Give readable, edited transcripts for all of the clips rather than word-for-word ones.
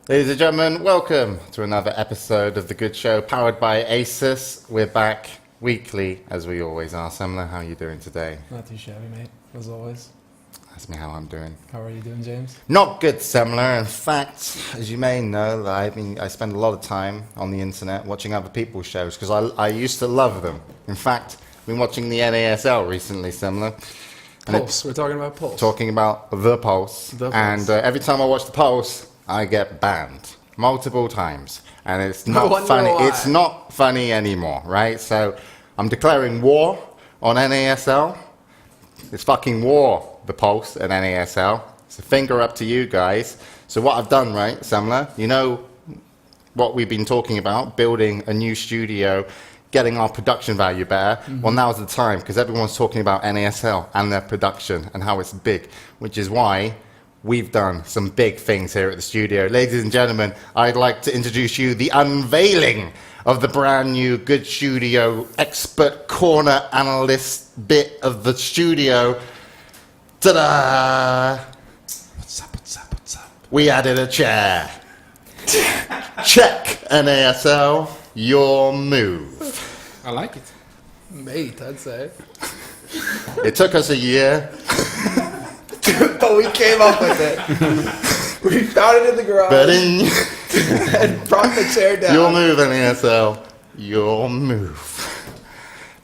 Ladies and gentlemen, welcome to another episode of The Good Show, powered by Asus. We're back weekly, as we always are. Semmler, how are you doing today? Not too shabby, mate, as always. Ask me how I'm doing. How are you doing, James? Not good, Semmler. In fact, as you may know, I spend a lot of time on the internet watching other people's shows, because I used to love them. In fact, I've been watching the NASL recently, Semmler. Pulse. We're talking about Pulse. Talking about the Pulse. And every time I watch the Pulse, I get banned multiple times, and it's not funny. Why. It's not funny anymore, right? So I'm declaring war on NASL. It's fucking war, the Pulse and NASL. It's a finger up to you guys. So what I've done, right, Semmler, you know what we've been talking about, building a new studio, getting our production value better. Mm-hmm. Well, now's the time, because everyone's talking about NASL and their production and how it's big, which is why we've done some big things here at the studio. Ladies and gentlemen, I'd like to introduce you the unveiling of the brand new Good Studio expert corner analyst bit of the studio. Ta-da! What's up? We added a chair. Check, NASL, your move. I like it. Mate, I'd say. It took us a year. But we came up with it. We found it in the garage. But in and brought the chair down. your move, NASL. Your move.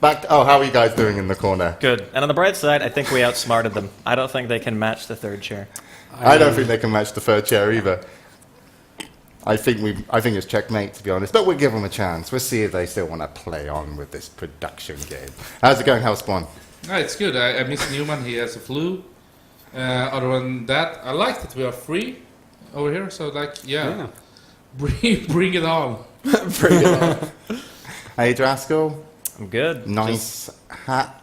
How are you guys doing in the corner? Good. And on the bright side, I think we outsmarted them. I don't think they can match the third chair. I don't think they can match the third chair either. I think it's checkmate, to be honest. But we'll give them a chance. We'll see if they still want to play on with this production game. How's it going, Hellspawn? It's good. I miss Newman. He has a flu. Other than that, I like that we are free over here. So, yeah. Bring it on. Bring it on. Hey, Draskyl. I'm good. Nice hat.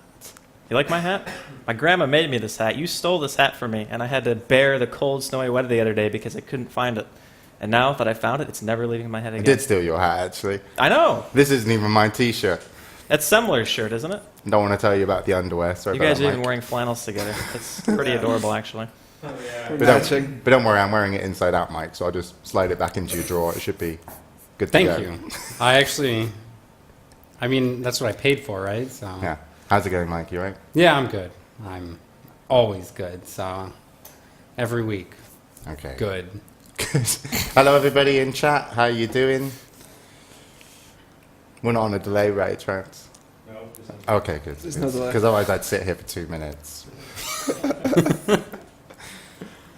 You like my hat? My grandma made me this hat. You stole this hat from me, and I had to bear the cold, snowy weather the other day because I couldn't find it. And now that I found it, it's never leaving my head again. I did steal your hat, actually. I know. This isn't even my T-shirt. That's Semmler's shirt, isn't it? I don't want to tell you about the underwear. Sorry You about guys that, are even Mike. wearing flannels together. It's pretty adorable, actually. But don't worry, I'm wearing it inside out, Mike, so I'll just slide it back into your drawer. It should be good to go. Thank you. I mean, that's what I paid for, right? So Yeah. How's it going, Mike? You right? yeah, I'm good. I'm always good. So every week, Okay. good. Good. Hello, everybody in chat. How you doing? We're not on a delay, right, Trans? No. Okay, good. There's no delay. Because otherwise I'd sit here for 2 minutes.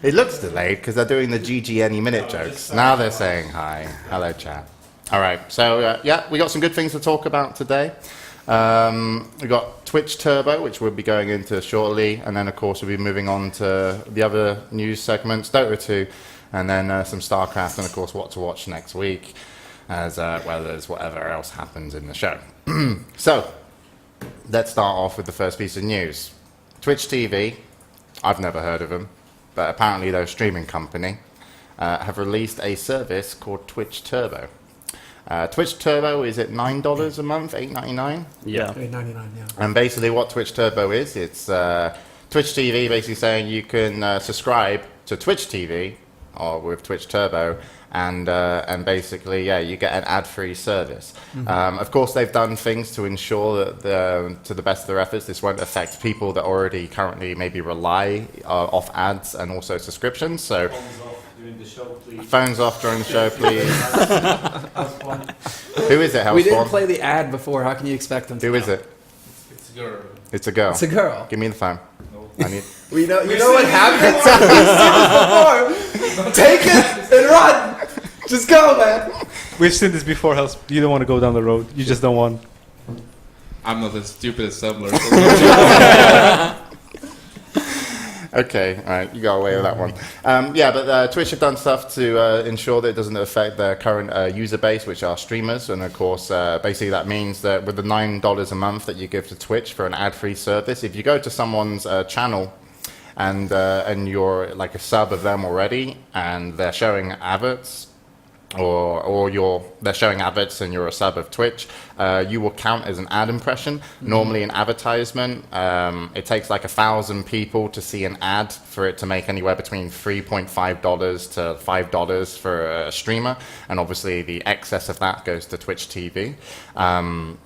It looks delayed because they're doing the GG any minute jokes. Now they're saying hi. Hello, chat. All right. So, we got some good things to talk about today. We got Twitch Turbo, which we'll be going into shortly. And then, of course, we'll be moving on to the other news segments, Dota 2, and then some StarCraft, and, of course, what to watch next week, as well as whatever else happens in the show. So, let's start off with the first piece of news. Twitch TV, I've never heard of them, but apparently they're a streaming company, have released a service called Twitch Turbo. Twitch Turbo is at $9 a month, $8.99? Yeah. $8.99, yeah. And basically what Twitch Turbo is, it's Twitch TV basically saying you can subscribe to Twitch TV or with Twitch Turbo, and basically, you get an ad-free service. Mm-hmm. Of course, they've done things to ensure that, to the best of their efforts, this won't affect people that already currently maybe rely off ads and also subscriptions. So, phones off during the show, please. Who is it, Hellspawn? We didn't play the ad before. How can you expect them to? Who is it? It's a girl. It's a girl. It's a girl. Give me the phone. I need. You know what happens? We've seen this before. Take it and run. Just go, man. We've seen this before, Hels. You don't want to go down the road. You just don't want. I'm not as stupid as Semmler. Okay, all right, you got away with that one. Yeah, but Twitch have done stuff to ensure that it doesn't affect their current user base, which are streamers. And of course, basically that means that with the $9 a month that you give to Twitch for an ad-free service, if you go to someone's channel and you're like a sub of them already, and they're showing adverts, or they're showing adverts and you're a sub of Twitch, you will count as an ad impression. Normally an advertisement, it takes like 1,000 people to see an ad for it to make anywhere between $3.5 to $5 for a streamer, and obviously the excess of that goes to Twitch TV. And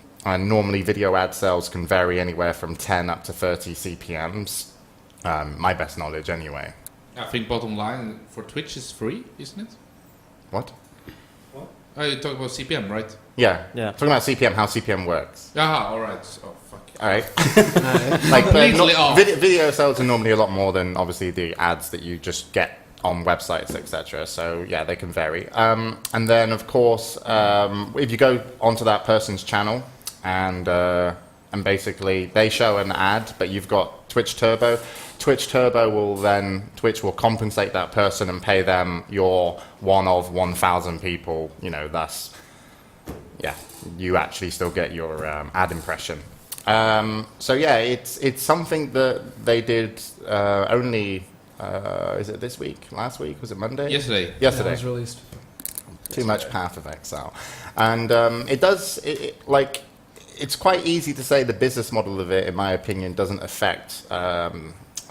normally video ad sales can vary anywhere from 10 up to 30 CPMs, my best knowledge anyway. I think bottom line for Twitch is free, isn't it? What? Oh, you talk about CPM, right? Yeah. Yeah. Talking about CPM, how CPM works. Ah, all right. Oh, fuck. All right. Like Completely off. video sales are normally a lot more than obviously the ads that you just get on websites, etc. So yeah, they can vary. And then of course, if you go onto that person's channel and basically they show an ad, but you've got Twitch Turbo. Twitch will compensate that person and pay them your one of 1,000 people, thus, yeah, you actually still get your ad impression. So yeah, it's something that they did only, is it this week, last week, was it Monday? Yesterday. Yeah, it was released. Too much Path of Exile. And it's quite easy to say the business model of it, in my opinion, doesn't affect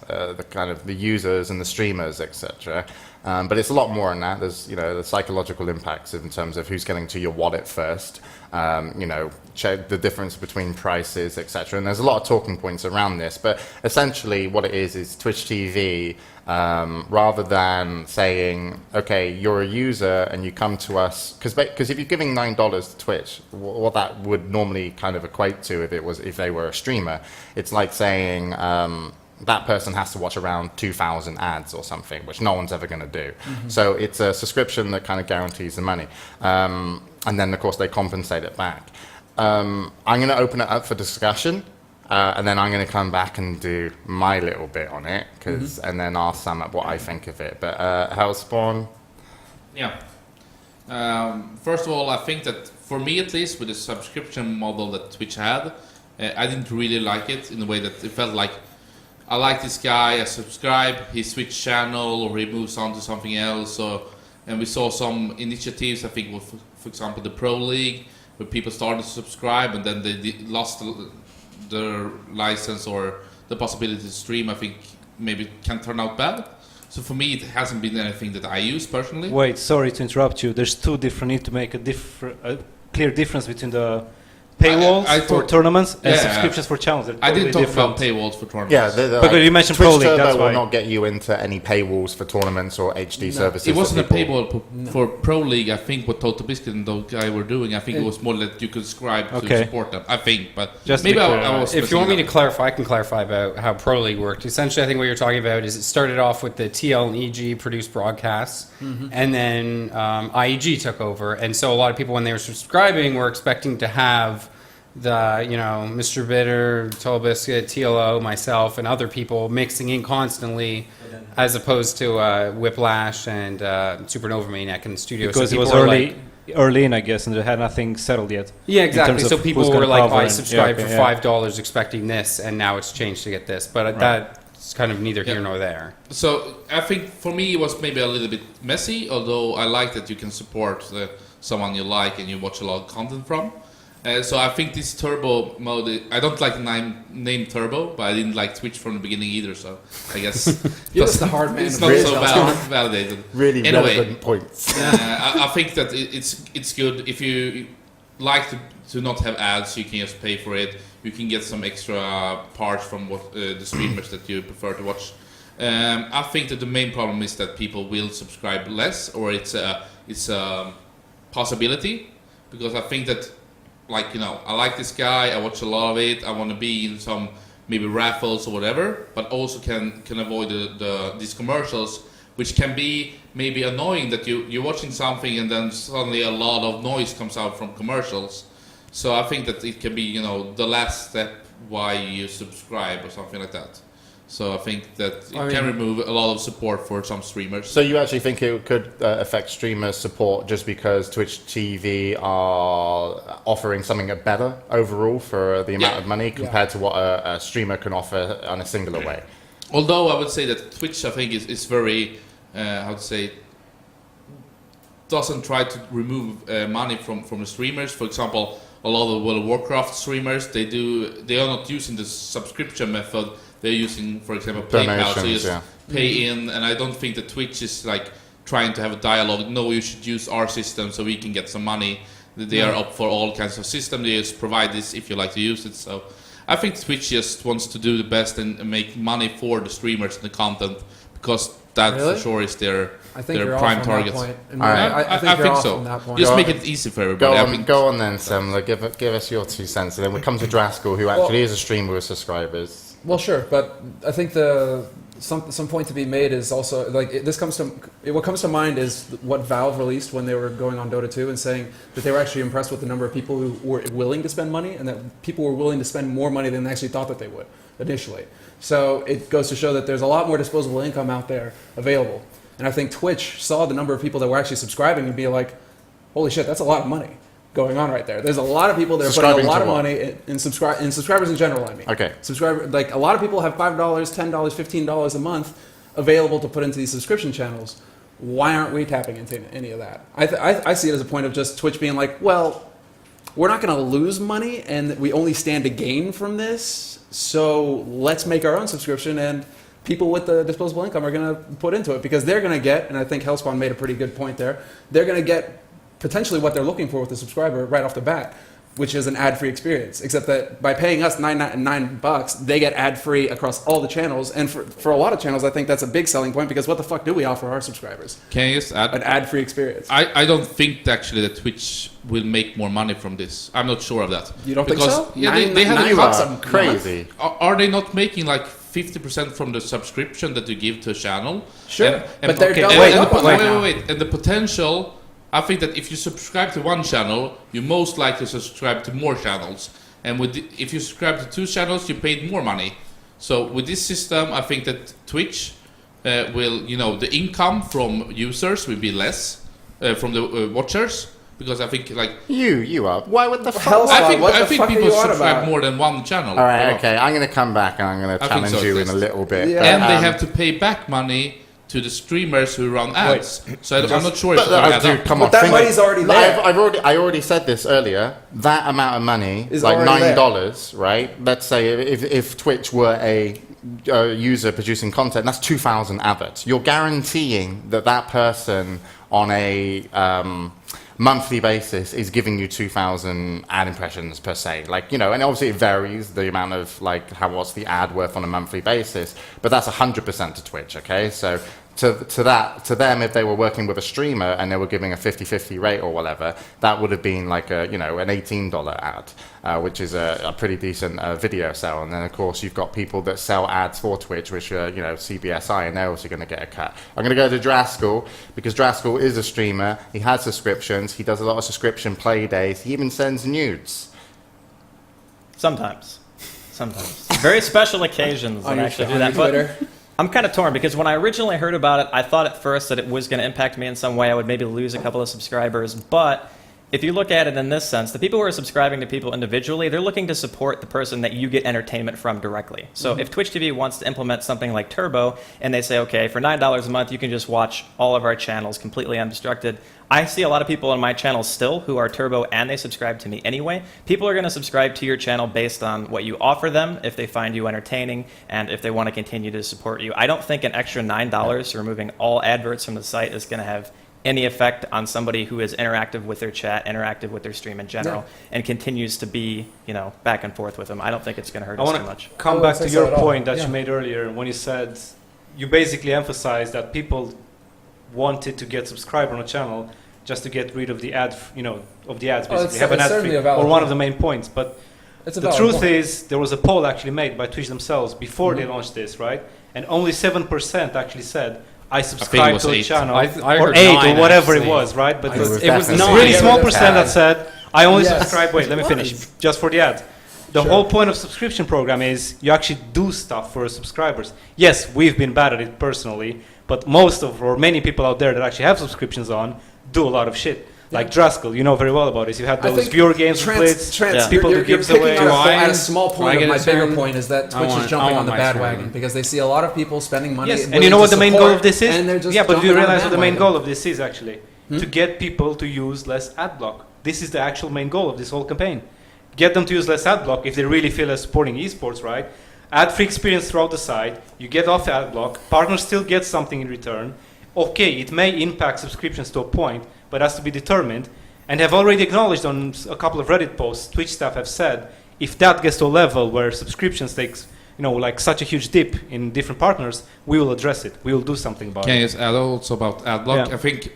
the kind of the users and the streamers, etc. But it's a lot more than that. There's the psychological impacts in terms of who's getting to your wallet first. Check the difference between prices, etc. And there's a lot of talking points around this. But essentially, what it is Twitch TV. Rather than saying, okay, you're a user and you come to us, because if you're giving $9 to Twitch, what that would normally kind of equate to if they were a streamer, it's like saying that person has to watch around 2,000 ads or something, which no one's ever going to do. Mm-hmm. So it's a subscription that kind of guarantees the money, and then of course they compensate it back. I'm going to open it up for discussion. And then I'm going to come back and do my little bit on it, and then I'll sum up what I think of it. But Hellspawn? Yeah. First of all, I think that for me at least, with the subscription model that Twitch had, I didn't really like it in the way that it felt like I like this guy, I subscribe, he switched channel or he moves on to something else. And we saw some initiatives, I think, for example, the Pro League, where people started to subscribe and then they lost the license or the possibility to stream. I think maybe can turn out bad. So for me, it hasn't been anything that I use personally. Wait, sorry to interrupt you. There's two different. Need to make a clear difference between the paywalls for tournaments and subscriptions for channels. I didn't talk about paywalls for tournaments. Yeah, because you mentioned Twitch Pro League. Turbo That's will why. not get you into any paywalls for tournaments or HD services. It wasn't a paywall for Pro League. I think what Total Biscuit and those guys were doing, I think it was more that you could subscribe to support them. I think, but just maybe I was. If you want me to clarify, I can clarify about how Pro League worked. Essentially, I think what you're talking about is it started off with the TL and EG produced broadcasts, and then IEG took over, and so a lot of people, when they were subscribing, were expecting to have the Mr. Bitter, Total Biscuit, TLO, myself, and other people mixing in constantly, as opposed to Whiplash and Supernova Maniac in the studio. Because so it was early in, I guess, and they had nothing settled yet. Yeah, exactly. So people were like, I subscribed for $5 expecting this, and now it's changed to get this. But that's kind of neither here nor there. So I think for me it was maybe a little bit messy, although I like that you can support someone you like and you watch a lot of content from. So I think this turbo mode, I don't like the name turbo, but I didn't like Twitch from the beginning either, so I guess That's the hard man. it's not so validated. Really anyway, relevant points. I think that it's good if you like to not have ads, you can just pay for it. You can get some extra parts from what the streamers that you prefer to watch. I think that the main problem is that people will subscribe less, or it's a possibility, because I think that, I like this guy, I watch a lot of it, I want to be in some maybe raffles or whatever, but also can avoid these commercials, which can be maybe annoying, that you're watching something and then suddenly a lot of noise comes out from commercials. So I think that it can be, the last step why you subscribe or something like that. So I think that it can remove a lot of support for some streamers. So you actually think it could affect streamer support just because Twitch TV are offering something better overall for the amount of money compared to what a streamer can offer on a singular way? Although I would say that Twitch, I think, is very, how to say, doesn't try to remove money from the streamers. For example, a lot of World of Warcraft streamers, they are not using the subscription method. They're using, for example, PayPal, so you just pay in, and I don't think that Twitch is like trying to have a dialogue. No, you should use our system so we can get some money. They are up for all kinds of systems. They just provide this if you like to use it. So I think Twitch just wants to do the best and make money for the streamers and the content, because that for sure is their prime target. I think off so. On that point. Just make it easy for everybody. Go on then, Semmler. Give us your 2 cents. And then we come to Draskyl, who actually is a streamer with subscribers. Well, sure, but I think some point to be made is also like what comes to mind is what Valve released when they were going on Dota 2 and saying that they were actually impressed with the number of people who were willing to spend money, and that people were willing to spend more money than they actually thought that they would initially. So it goes to show that there's a lot more disposable income out there available, and I think Twitch saw the number of people that were actually subscribing and be like, "Holy shit, that's a lot of money going on right there." There's a lot of people that are putting a lot of money in subscribers in general. I mean, okay, like a lot of people have $5, $10, $15 a month available to put into these subscription channels. Why aren't we tapping into any of that? I see it as a point of just Twitch being like, well, we're not going to lose money, and we only stand to gain from this. So let's make our own subscription, and people with the disposable income are going to put into it because they're going to get, and I think Hellspawn made a pretty good point there, they're going to get potentially what they're looking for with the subscriber right off the bat, which is an ad-free experience. Except that by paying us $9, they get ad-free across all the channels. And for a lot of channels, I think that's a big selling point, because what the fuck do we offer our subscribers? Can you just add? An ad-free experience. I don't think actually that Twitch will make more money from this. I'm not sure of that. You don't think so? Yeah, they have $9 crazy. Are they not making like 50% from the subscription that you give to a channel? Sure, but they're wait. And the potential, I think that if you subscribe to one channel, you most likely subscribe to more channels. And if you subscribe to 2 channels, you paid more money. So with this system, I think that Twitch will, the income from users will be less from the watchers. Because I think like you are. Why would the fuck? I think people subscribe more than one channel. All right, okay. I'm going to come back and I'm going to challenge you in a little bit. Yeah. And they have to pay back money to the streamers who run ads. So I'm not sure if it's going to come on. That money's already there. I already said this earlier. That amount of money is like $9, right? Let's say if Twitch were a user producing content, that's 2,000 adverts. You're guaranteeing that person on a monthly basis is giving you 2,000 ad impressions per se, and obviously it varies the amount of what's the ad worth on a monthly basis, but that's 100% to Twitch. Okay, so to them, if they were working with a streamer and they were giving a 50-50 rate or whatever, that would have been like an $18 ad, which is a pretty decent video sell. And then of course you've got people that sell ads for Twitch, which are CBSI, and they're also going to get a cut. I'm going to go to Draskyl, because Draskyl is a streamer. He has subscriptions. He does a lot of subscription play days. He even sends nudes. Sometimes. Very special occasions that I actually do that. But I'm kind of torn, because when I originally heard about it, I thought at first that it was going to impact me in some way. I would maybe lose a couple of subscribers. But if you look at it in this sense, the people who are subscribing to people individually, they're looking to support the person that you get entertainment from directly. So if Twitch TV wants to implement something like Turbo, and they say, okay, for $9 a month, you can just watch all of our channels completely unobstructed. I see a lot of people on my channel still who are Turbo, and they subscribe to me anyway. People are going to subscribe to your channel based on what you offer them, if they find you entertaining, and if they want to continue to support you. I don't think an extra $9 removing all adverts from the site is going to have any effect on somebody who is interactive with their chat, interactive with their stream in general, and continues to be, back and forth with them. I don't think it's going to hurt us too much. Come back to your point that you made earlier when you said, you basically emphasized that people wanted to get subscribed on a channel just to get rid of the ad, of the ads, basically. Have an ad free, or one of the main points. But the truth is, there was a poll actually made by Twitch themselves before they launched this, right? And only 7% actually said, I subscribe to a channel, or 8, or whatever it was, right? But it was a really small percent that said, I only subscribe, wait, let me finish, just for the ad. The whole point of subscription program is you actually do stuff for subscribers. Yes, we've been bad at it personally, but many people out there that actually have subscriptions on do a lot of shit. Like Draskyl, you know very well about this. You had those viewer games with people you're who gives picking away. at a small point of my bigger turn? point is that I Twitch want- is jumping I on the want my bandwagon turn. because they see a lot of people spending money. Yes, and willing you know to what the main goal support, of this is? and they're just Yeah, but do you jumping on realize what the main bandwagon. goal of this is actually? To get people to use less ad block. This is the actual main goal of this whole campaign. Get them to use less ad block if they really feel as supporting esports, right? Ad-free experience throughout the site. You get off ad block. Partners still get something in return. Okay, it may impact subscriptions to a point, but has to be determined. And have already acknowledged on a couple of Reddit posts, Twitch staff have said, if that gets to a level where subscriptions takes, like such a huge dip in different partners, we will address it. We will do something about Can I it. just add also about ad block? Yeah. I think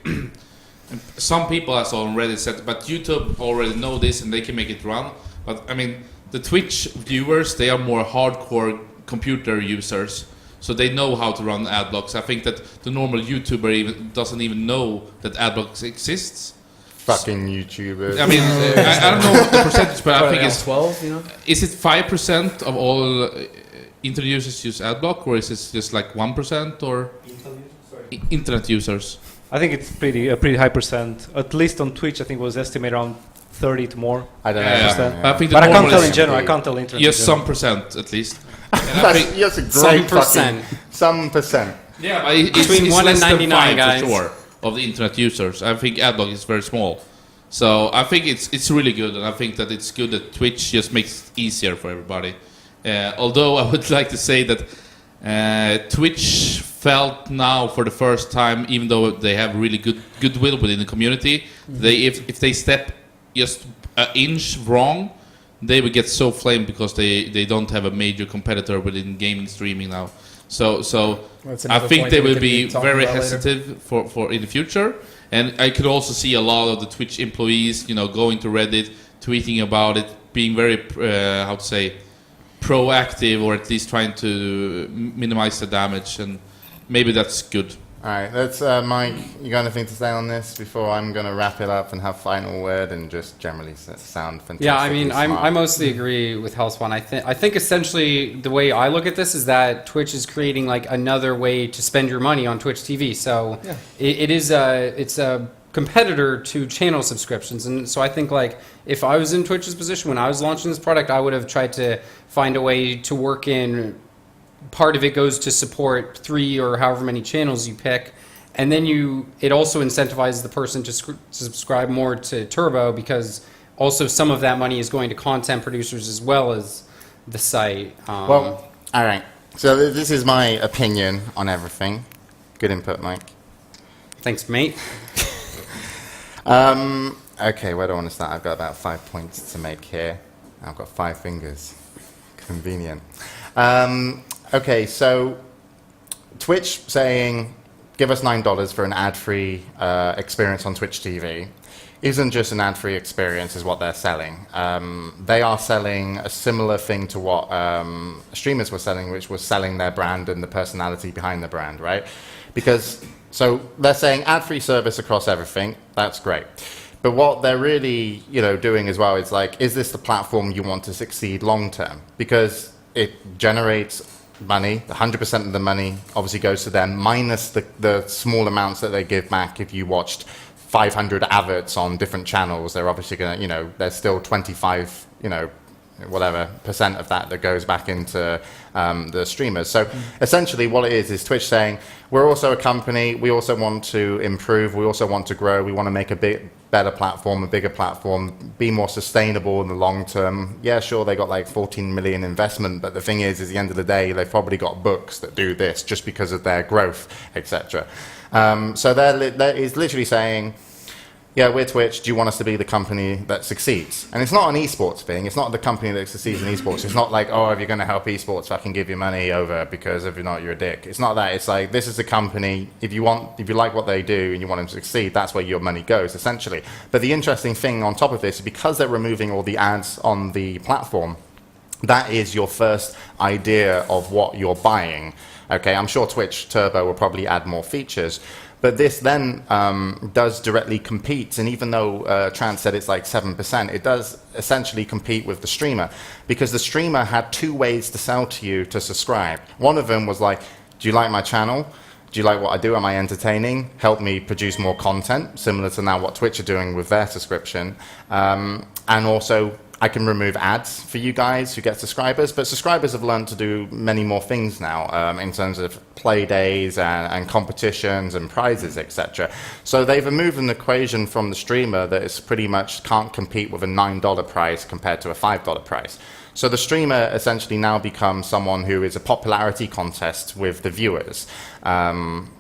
some people, as already said, but YouTube already know this and they can make it run. But I mean, the Twitch viewers, they are more hardcore computer users, so they know how to run ad blocks. I think that the normal YouTuber doesn't even know that ad blocks exists. Fucking YouTubers. I mean, I don't know the percentage, but I think it's 12. Is it 5% of all internet users use adblock, or is it just like 1% or internet users? I think it's a pretty high percent. At least on Twitch, I think it was estimated around 30 to more. I don't know. Yeah. I think the But I can't normal tell is in general. I can't tell internet. Yes, in some general. percent at least. And I That's, think, that's a great Some percent. Some percent. yeah, but it's Between it's 1 and less than 99, 5 guys. for sure of the internet users. I think adblock is very small. So I think it's really good, and I think that it's good that Twitch just makes it easier for everybody. Although I would like to say that Twitch felt now for the first time, even though they have really good goodwill within the community, if they step just an inch wrong, they would get so flamed because they don't have a major competitor within gaming streaming now. So That's I another think point they that we will could be talking very about later. hesitant for in the future. And I could also see a lot of the Twitch employees, going to Reddit, tweeting about it, being very, proactive, or at least trying to minimize the damage. And maybe that's good. All right, let's, Mike, you got anything to say on this before I'm going to wrap it up and have final word and just generally sound fantastic? Yeah, I mean, I mostly agree with Hellspawn. I think essentially the way I look at this is that Twitch is creating like another way to spend your money on Twitch TV. So Yeah. it's a competitor to channel subscriptions, and so I think like if I was in Twitch's position when I was launching this product, I would have tried to find a way to work in. Part of it goes to support 3 or however many channels you pick, and then it also incentivizes the person to subscribe more to Turbo, because also some of that money is going to content producers as well as the site. Well, all right. So this is my opinion on everything. Good input, Mike. Thanks, mate. Okay, where do I want to start? I've got about 5 points to make here. I've got 5 fingers. Convenient. Okay, so Twitch saying, give us $9 for an ad-free experience on Twitch TV isn't just an ad-free experience, is what they're selling. They are selling a similar thing to what streamers were selling, which was selling their brand and the personality behind the brand, right? Because, so they're saying ad-free service across everything, that's great. But what they're really, doing as well is like, is this the platform you want to succeed long-term? Because it generates money, 100% of the money obviously goes to them, minus the small amounts that they give back. If you watched 500 adverts on different channels, they're obviously going to, there's still 25, whatever percent of that goes back into the streamers. So essentially what it is Twitch saying, we're also a company, we also want to improve, we also want to grow, we want to make a bit better platform, a bigger platform, be more sustainable in the long term. Yeah, sure, they got like 14 million investment, but the thing is at the end of the day, they've probably got books that do this just because of their growth, etc. So that is literally saying, yeah, we're Twitch, do you want us to be the company that succeeds? And it's not an esports thing, it's not the company that succeeds in esports. It's not like, oh, if you're going to help esports, fucking give your money over, because if you're not, you're a dick. It's not that. It's like, this is a company, if you like what they do and you want them to succeed, that's where your money goes, essentially. But the interesting thing on top of this, because they're removing all the ads on the platform, that is your first idea of what you're buying. Okay, I'm sure Twitch Turbo will probably add more features, But this then does directly compete, and even though Trant said it's like 7%, it does essentially compete with the streamer, because the streamer had two ways to sell to you to subscribe. One of them was like, do you like my channel? Do you like what I do? Am I entertaining? Help me produce more content, similar to now what Twitch are doing with their subscription. And also, I can remove ads for you guys who get subscribers, but subscribers have learned to do many more things now in terms of play days and competitions and prizes, etc. So they've removed an equation from the streamer that is pretty much can't compete with a $9 price compared to a $5 price. So the streamer essentially now becomes someone who is a popularity contest with the viewers,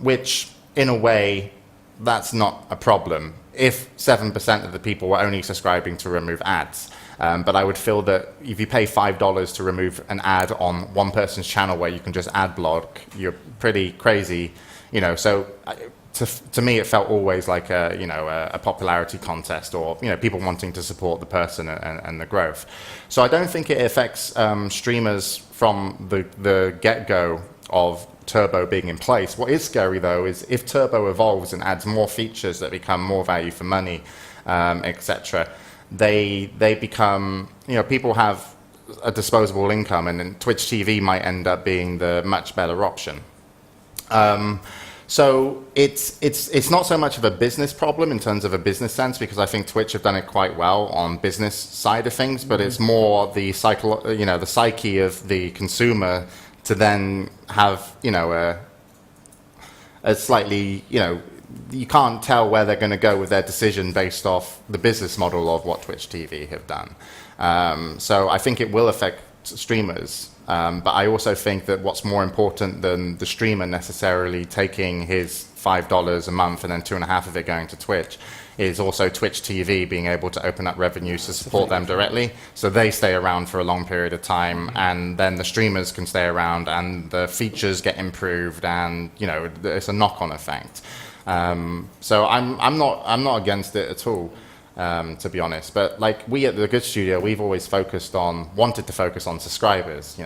which in a way, that's not a problem if 7% of the people were only subscribing to remove ads. But I would feel that if you pay $5 to remove an ad on one person's channel where you can just ad block, you're pretty crazy, you know. So to me, it felt always like a popularity contest, or people wanting to support the person and the growth. So I don't think it affects streamers from the get-go of Turbo being in place. What is scary though is if Turbo evolves and adds more features that become more value for money, etc. They become, people have a disposable income, and then Twitch TV might end up being the much better option. So it's not so much of a business problem in terms of a business sense, because I think Twitch have done it quite well on business side of things, but it's more the the psyche of the consumer to then have a slightly you can't tell where they're going to go with their decision based off the business model of what Twitch TV have done. So I think it will affect streamers. But I also think that what's more important than the streamer necessarily taking his $5 a month and then 2.5 of it going to Twitch is also Twitch TV being able to open up revenues to support them directly. So they stay around for a long period of time, and then the streamers can stay around and the features get improved, and it's a knock-on effect. So I'm not against it at all, to be honest. But like we at the Good Studio, we've always wanted to focus on subscribers,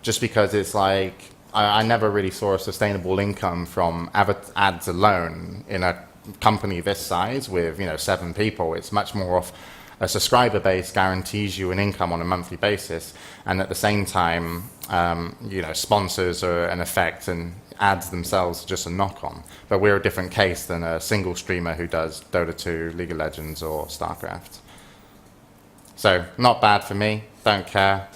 just because it's like I never really saw a sustainable income from ads alone in a company this size with 7 people. It's much more of a subscriber base guarantees you an income on a monthly basis, and at the same time, sponsors are an effect, and ads themselves are just a knock-on. But we're a different case than a single streamer who does Dota 2, League of Legends, or StarCraft. So not bad for me. Don't care.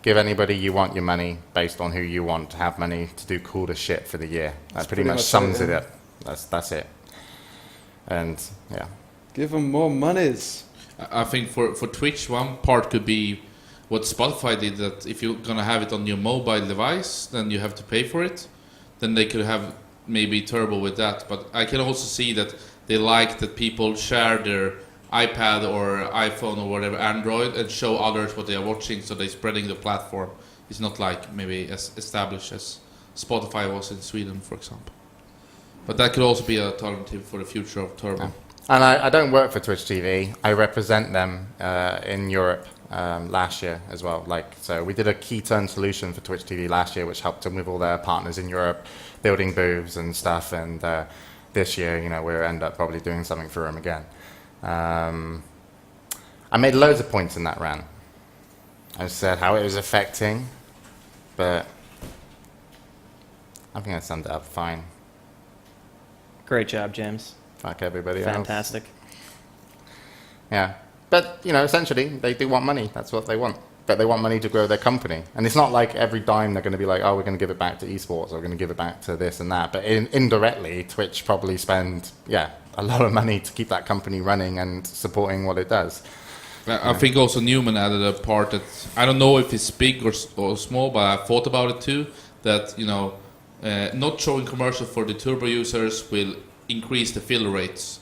Give anybody you want your money based on who you want to have money to do cooler shit for the year. That pretty much sums it up. That's it. And yeah. Give them more monies. I think for Twitch, one part could be what Spotify did, that if you're going to have it on your mobile device, then you have to pay for it. Then they could have maybe Turbo with that. But I can also see that they like that people share their iPad or iPhone or whatever, Android, and show others what they are watching, so they're spreading the platform. It's not like maybe as established as Spotify was in Sweden, for example. But that could also be an alternative for the future of Turbo. Yeah. And I don't work for Twitch TV. I represent them in Europe last year as well. So we did a key turn solution for Twitch TV last year, which helped them with all their partners in Europe, building booths and stuff. And this year, we'll end up probably doing something for them again. I made loads of points in that rant. I said how it was affecting, but I think I summed it up fine. Great job, James. Fuck everybody else. Fantastic. Yeah. But, essentially, they do want money. That's what they want. But they want money to grow their company. And it's not like every dime they're going to be like, oh, we're going to give it back to esports, or we're going to give it back to this and that. But indirectly, Twitch probably spend, a lot of money to keep that company running and supporting what it does. I think also Newman added a part that, I don't know if it's big or small, but I thought about it too, that, not showing commercials for the Turbo users will increase the fill rates,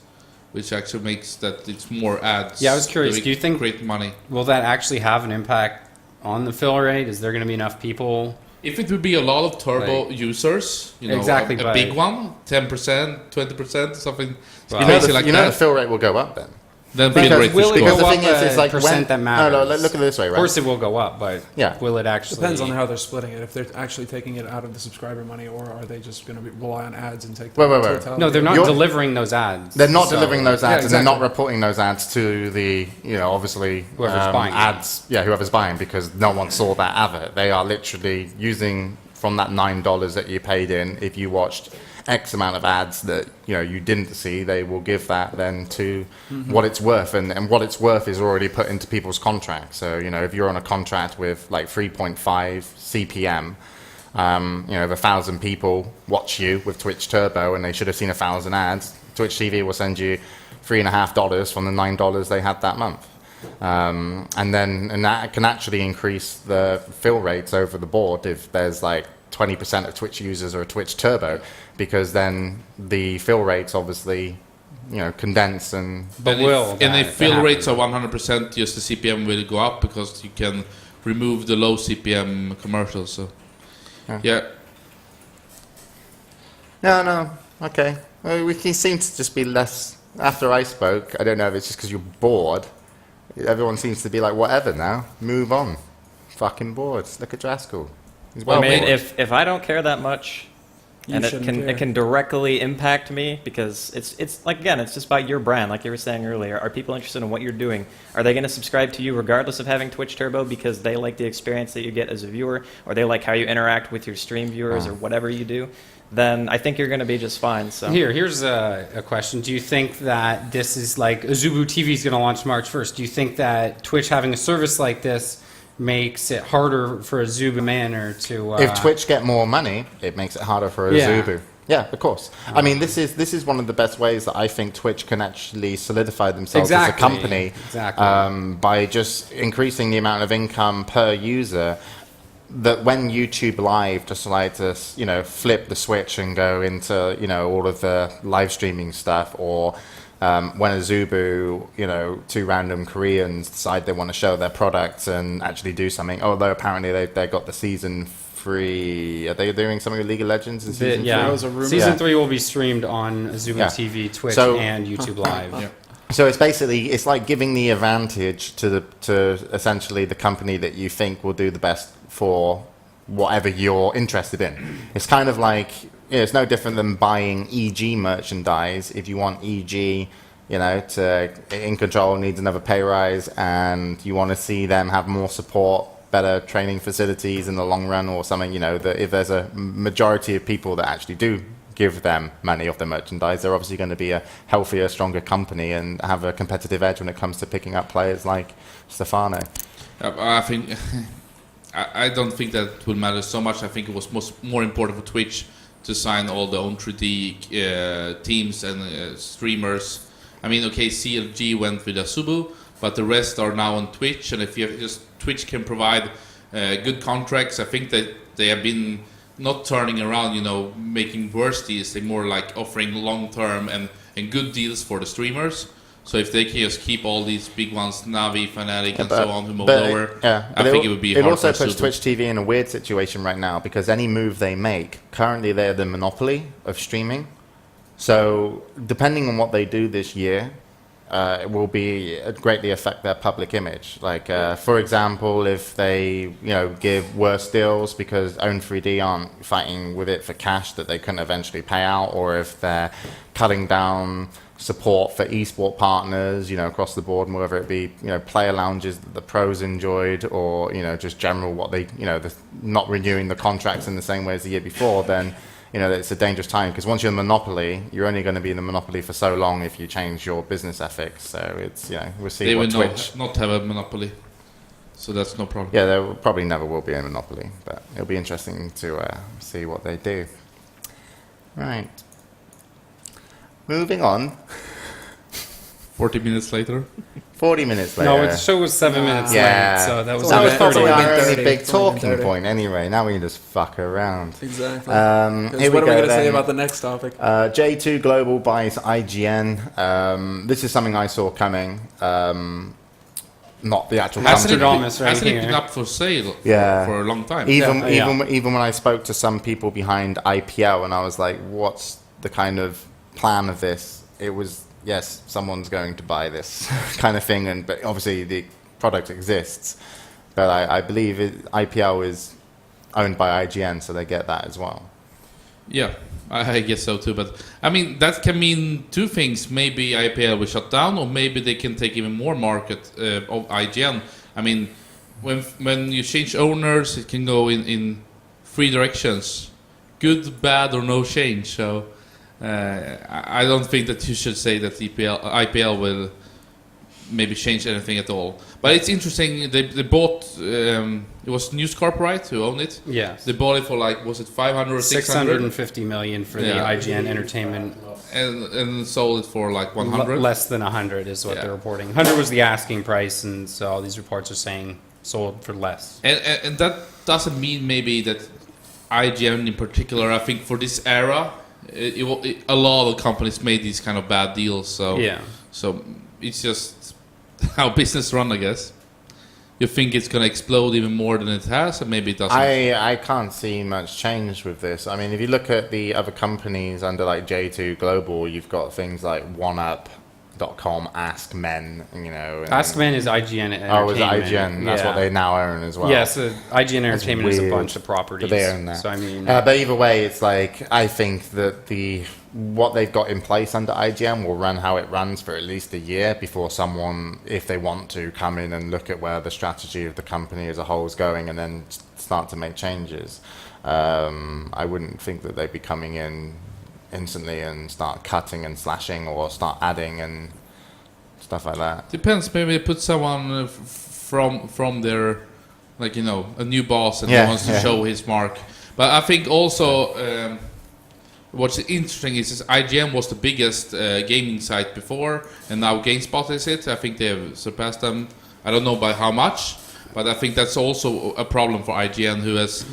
which actually makes that it's more ads. Yeah, I was curious. Do you think create money? Will that actually have an impact on the fill rate? Is there going to be enough people? If it would be a lot of Turbo users, exactly, a big one, 10%, 20%, something. Wow. The fill rate will go up then. Then But fill rate will it will go Because the up thing is, it's like percent that matters? No, look at it this way, Of right? course it will go up, but Yeah. will it actually... Depends on how they're splitting it. If they're actually taking it out of the subscriber money, or are they just going to rely on ads and take the Wait. totality? No, they're not You're- delivering those ads. They're not So- delivering those ads, Yeah, and they're not exactly. reporting those ads to the, obviously Whoever's buying them. ads. Yeah, whoever's buying, because no one saw that advert. They are literally using from that $9 that you paid in. If you watched X amount of ads that you didn't see, they will give that then to what it's worth, and what it's worth is already put into people's contracts. So if you're on a contract with like 3.5 CPM. If 1,000 people watch you with Twitch Turbo and they should have seen 1,000 ads, Twitch TV will send you $3.50 from the $9 they had that month. And that can actually increase the fill rates over the board if there's like 20% of Twitch users are a Twitch Turbo, because then the fill rates obviously condense and if fill rates are 100%, just the CPM will go up because you can remove the low CPM commercials. So yeah. No, okay. Well, we seem to just be less. After I spoke, I don't know if it's just because you're bored. Everyone seems to be like, whatever now, move on. Fucking bored. Look at Draskyl. He's Well, I mean, bored. if I don't care that much, You and shouldn't care. it can directly impact me, because it's like, again, it's just about your brand, like you were saying earlier. Are people interested in what you're doing? Are they going to subscribe to you regardless of having Twitch Turbo because they like the experience that you get as a viewer, or they like how you interact with your stream viewers, or whatever you do? Then I think you're going to be just fine. So Here's a question. Do you think that this is like Azubu TV is going to launch March 1st? Do you think that Twitch having a service like this makes it harder for a Azubu manner to... if Twitch get more money, it makes it harder for a Zubu. Yeah, of course. I mean, this is one of the best ways that I think Twitch can actually solidify themselves as a company by just increasing the amount of income per user. That when YouTube Live decide to flip the switch and go into all of the live streaming stuff, or when a Zubu, two random Koreans decide they want to show their products and actually do something. Although apparently they got the season 3. Are they doing something with League of Legends in season 3? Yeah, That was a rumor. season 3 will be streamed on Azubu TV, Twitch, and YouTube Live. So it's like giving the advantage to essentially the company that you think will do the best for whatever you're interested in. It's kind of like it's no different than buying EG merchandise. If you want EG, to In Control needs another pay rise, and you want to see them have more support, better training facilities in the long run, or something. That if there's a majority of people that actually do give them money off their merchandise, they're obviously going to be a healthier, stronger company and have a competitive edge when it comes to picking up players like Stefano. I think I don't think that will matter so much. I think it was more important for Twitch to sign all the own 3D teams and streamers. I mean, okay, CLG went with Azubu, but the rest are now on Twitch. And if Twitch can provide good contracts, I think that they have been not turning around, making worse deals. They're more like offering long-term and good deals for the streamers. So if they can just keep all these big ones, Navi, Fnatic, and so on, who move lower, I think it would be hard. It also for puts Azubu. Twitch TV in a weird situation right now, because any move they make, currently they're the monopoly of streaming. So depending on what they do this year, it will greatly affect their public image. Like, for example, if they give worse deals because Own3D aren't fighting with it for cash that they couldn't eventually pay out, or if they're cutting down support for esport partners, across the board, whether it be, player lounges that the pros enjoyed, or, just general what they, not renewing the contracts in the same way as the year before, then, it's a dangerous time, because once you're a monopoly, you're only going to be in the monopoly for so long if you change your business ethics. So it's, we'll see They what will Twitch... not have a monopoly, so that's no problem. Yeah, there probably never will be a monopoly, but it'll be interesting to see what they do. Right. Moving on. 40 minutes later. 40 minutes later. No, the show was 7 minutes Yeah. late, so that was That was It's probably only our been only 30. big It's only been talking 30. point anyway. Now we can just fuck around. Exactly. Here What are we going to say then. about the next topic? J2 Global buys IGN. This is something I saw coming. Not the actual Hasn't it, company. Nostradamus right hasn't it here. been up for sale Yeah. for a long time? Even Yeah. even when I spoke to some people behind IPL, and I was like, "What's the kind of plan of this?" It was yes, someone's going to buy this kind of thing, but obviously the product exists. But I believe IPL is owned by IGN, so they get that as well. Yeah, I guess so too. But I mean, that can mean two things. Maybe IPL will shut down, or maybe they can take even more market of IGN. I mean, when you change owners, it can go in three directions: good, bad, or no change. So I don't think that you should say that IPL will maybe change anything at all. But it's interesting. They bought. It was News Corp, right? Who owned it? Yes. They bought it for like, was it 500 or 600? 650 million for the IGN Entertainment. And sold it for like 100? Less than 100 is what they're reporting. 100 was the asking price, and so all these reports are saying sold for less. And that doesn't mean maybe that IGN in particular, I think for this era, a lot of companies made these kind of bad deals. So it's just how business run, I guess. You think it's going to explode even more than it has, or maybe it doesn't? I can't see much change with this. I mean, if you look at the other companies under like J2 Global, you've got things like OneUp.com, Ask Men, you know. Ask Men is IGN Entertainment. Oh, it's IGN. That's what they now own as well. Yeah, so IGN Entertainment is a bunch of properties. But they own that. So I mean, but either way, it's like, I think that what they've got in place under IGN will run how it runs for at least a year before someone, if they want to, come in and look at where the strategy of the company as a whole is going and then start to make changes. I wouldn't think that they'd be coming in instantly and start cutting and slashing or start adding and stuff like that. Depends. Maybe they put someone from their, like, you know, a new boss and he wants to show his mark. But I think also what's interesting is IGN was the biggest gaming site before, and now GameSpot is it. I think they have surpassed them. I don't know by how much, but I think that's also a problem for IGN, who has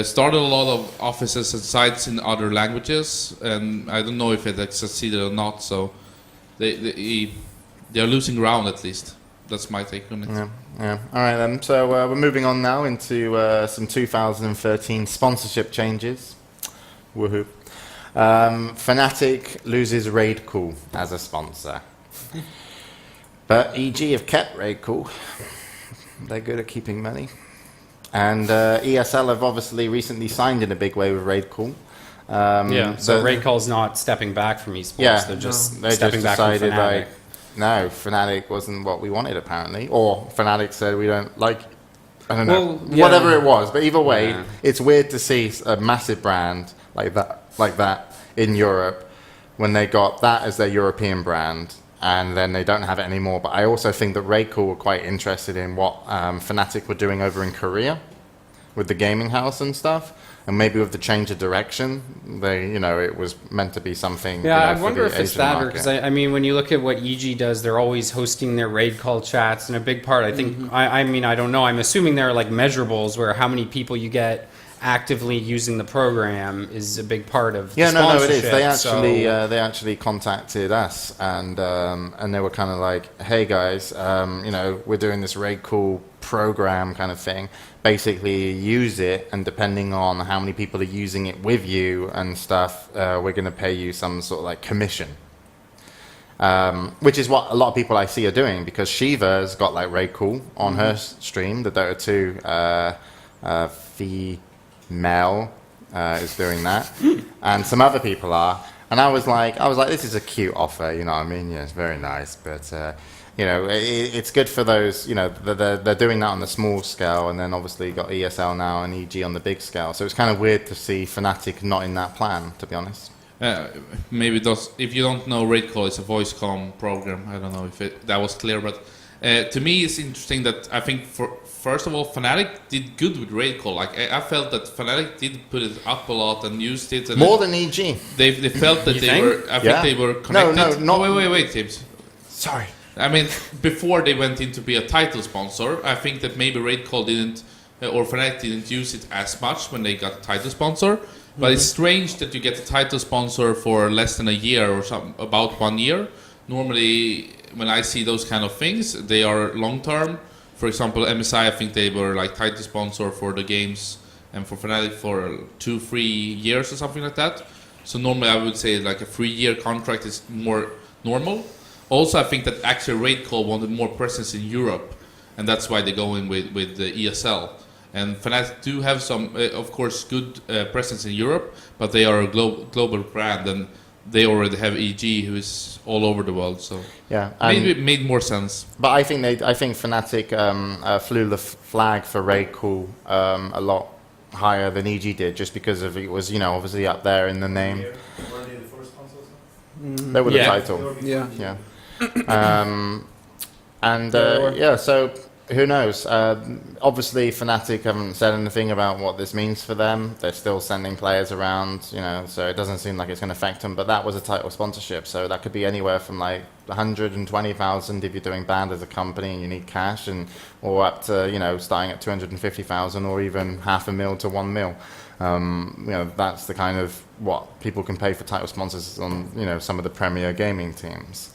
started a lot of offices and sites in other languages, and I don't know if it has succeeded or not. So they are losing ground, at least. That's my take on it. Yeah. All right then. So we're moving on now into some 2013 sponsorship changes. Woohoo! Fnatic loses Raid Cool as a sponsor, but EG have kept Raid Cool. They're good at keeping money, and ESL have obviously recently signed in a big way with Raid Cool. So Raid Cool's not stepping back from esports. Yeah, they're just they stepping just back decided from Fnatic. like, no, Fnatic wasn't what we wanted apparently, or Fnatic said we don't like. I don't know, whatever it was. But either way, it's weird to see a massive brand like that in Europe when they got that as their European brand, and then they don't have it anymore. But I also think that Raid Cool were quite interested in what Fnatic were doing over in Korea with the gaming house and stuff, and maybe with the change of direction, it was meant to be something. Yeah, I wonder if it's Asian that, or market. because I mean, when you look at what EG does, they're always hosting their raid call chats, and a big part, I think, I mean, I don't know, I'm assuming there are like measurables where how many people you get actively using the program is a big part of the sponsorship. It is. They actually contacted us, and they were kind of like, hey guys, we're doing this Raid Cool program kind of thing. Basically use it, and depending on how many people are using it with you and stuff, we're going to pay you some sort of like commission. Which is what a lot of people I see are doing, because Shiva's got like Raid Cool on her stream. The Dota 2 female is doing that, and some other people are. And I was like, this is a cute offer, you know what I mean? Yeah, it's very nice, but it's good for those. They're doing that on the small scale, and then obviously got ESL now and EG on the big scale. So it's kind of weird to see Fnatic not in that plan, to be honest. Maybe if you don't know, Raid Call is a voice comm program. I don't know if that was clear, but to me it's interesting that I think first of all, Fnatic did good with Raid Call. Like I felt that Fnatic did put it up a lot and used it. And more than EG. They felt that they were. I think they were connected. No, not. Wait, James. Sorry. I mean, before they went in to be a title sponsor, I think that maybe Raid Call didn't, or Fnatic didn't use it as much when they got a title sponsor. But it's strange that you get a title sponsor for less than a year or about 1 year. Normally, when I see those kind of things, they are long term. For example, MSI, I think they were like title sponsor for the games, and for Fnatic for 2-3 years or something like that. So normally I would say like a 3-year contract is more normal. Also, I think that actually Raidcall wanted more presence in Europe, and that's why they're going with the ESL. And Fnatic do have some, of course, good presence in Europe, but they are a global brand, and they already have EG, who is all over the world. So Yeah, maybe it made more sense. but I think Fnatic flew the flag for Raidcall a lot higher than EG did, just because of it was, obviously up there in the name. Were they the first consoles? They were the Yeah. title. Yeah. Yeah. So who knows? Obviously, Fnatic haven't said anything about what this means for them. They're still sending players around, so it doesn't seem like it's going to affect them. But that was a title sponsorship, so that could be anywhere from like 120,000 if you're doing band as a company and you need cash, or up to starting at 250,000, or even $500,000 to $1 million. That's the kind of what people can pay for title sponsors on some of the premier gaming teams.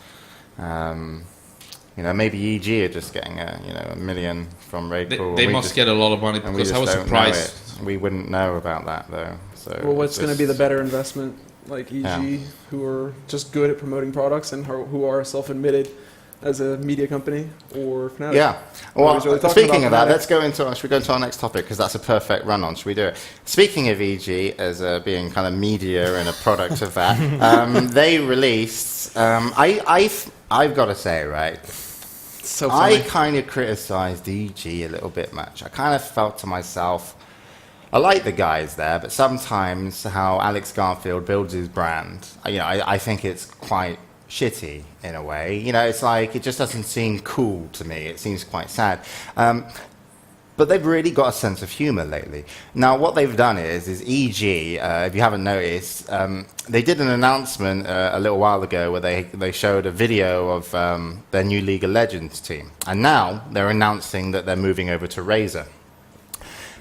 Maybe EG are just getting $1 million from Raidcall. They must get a lot of money, and we because I just was don't know surprised. it. We wouldn't know about that though. So Well, what's it's going to be the just- better investment? Like EG, Yeah. who are just good at promoting products and who are self-admitted as a media company, or Fnatic? Yeah. Well, Nobody's really talking speaking about of that, Fnatic. should we go into our next topic? Because that's a perfect run-on. Should we do it? Speaking of EG as being kind of media and a product of that, they released. I've got to say, right. So funny. I kind of criticised EG a little bit much. I kind of felt to myself, I like the guys there, but sometimes how Alex Garfield builds his brand, I think it's quite shitty in a way. It's like it just doesn't seem cool to me. It seems quite sad. But they've really got a sense of humour lately. Now, what they've done is EG, if you haven't noticed, they did an announcement a little while ago where they showed a video of their new League of Legends team. And now they're announcing that they're moving over to Razer.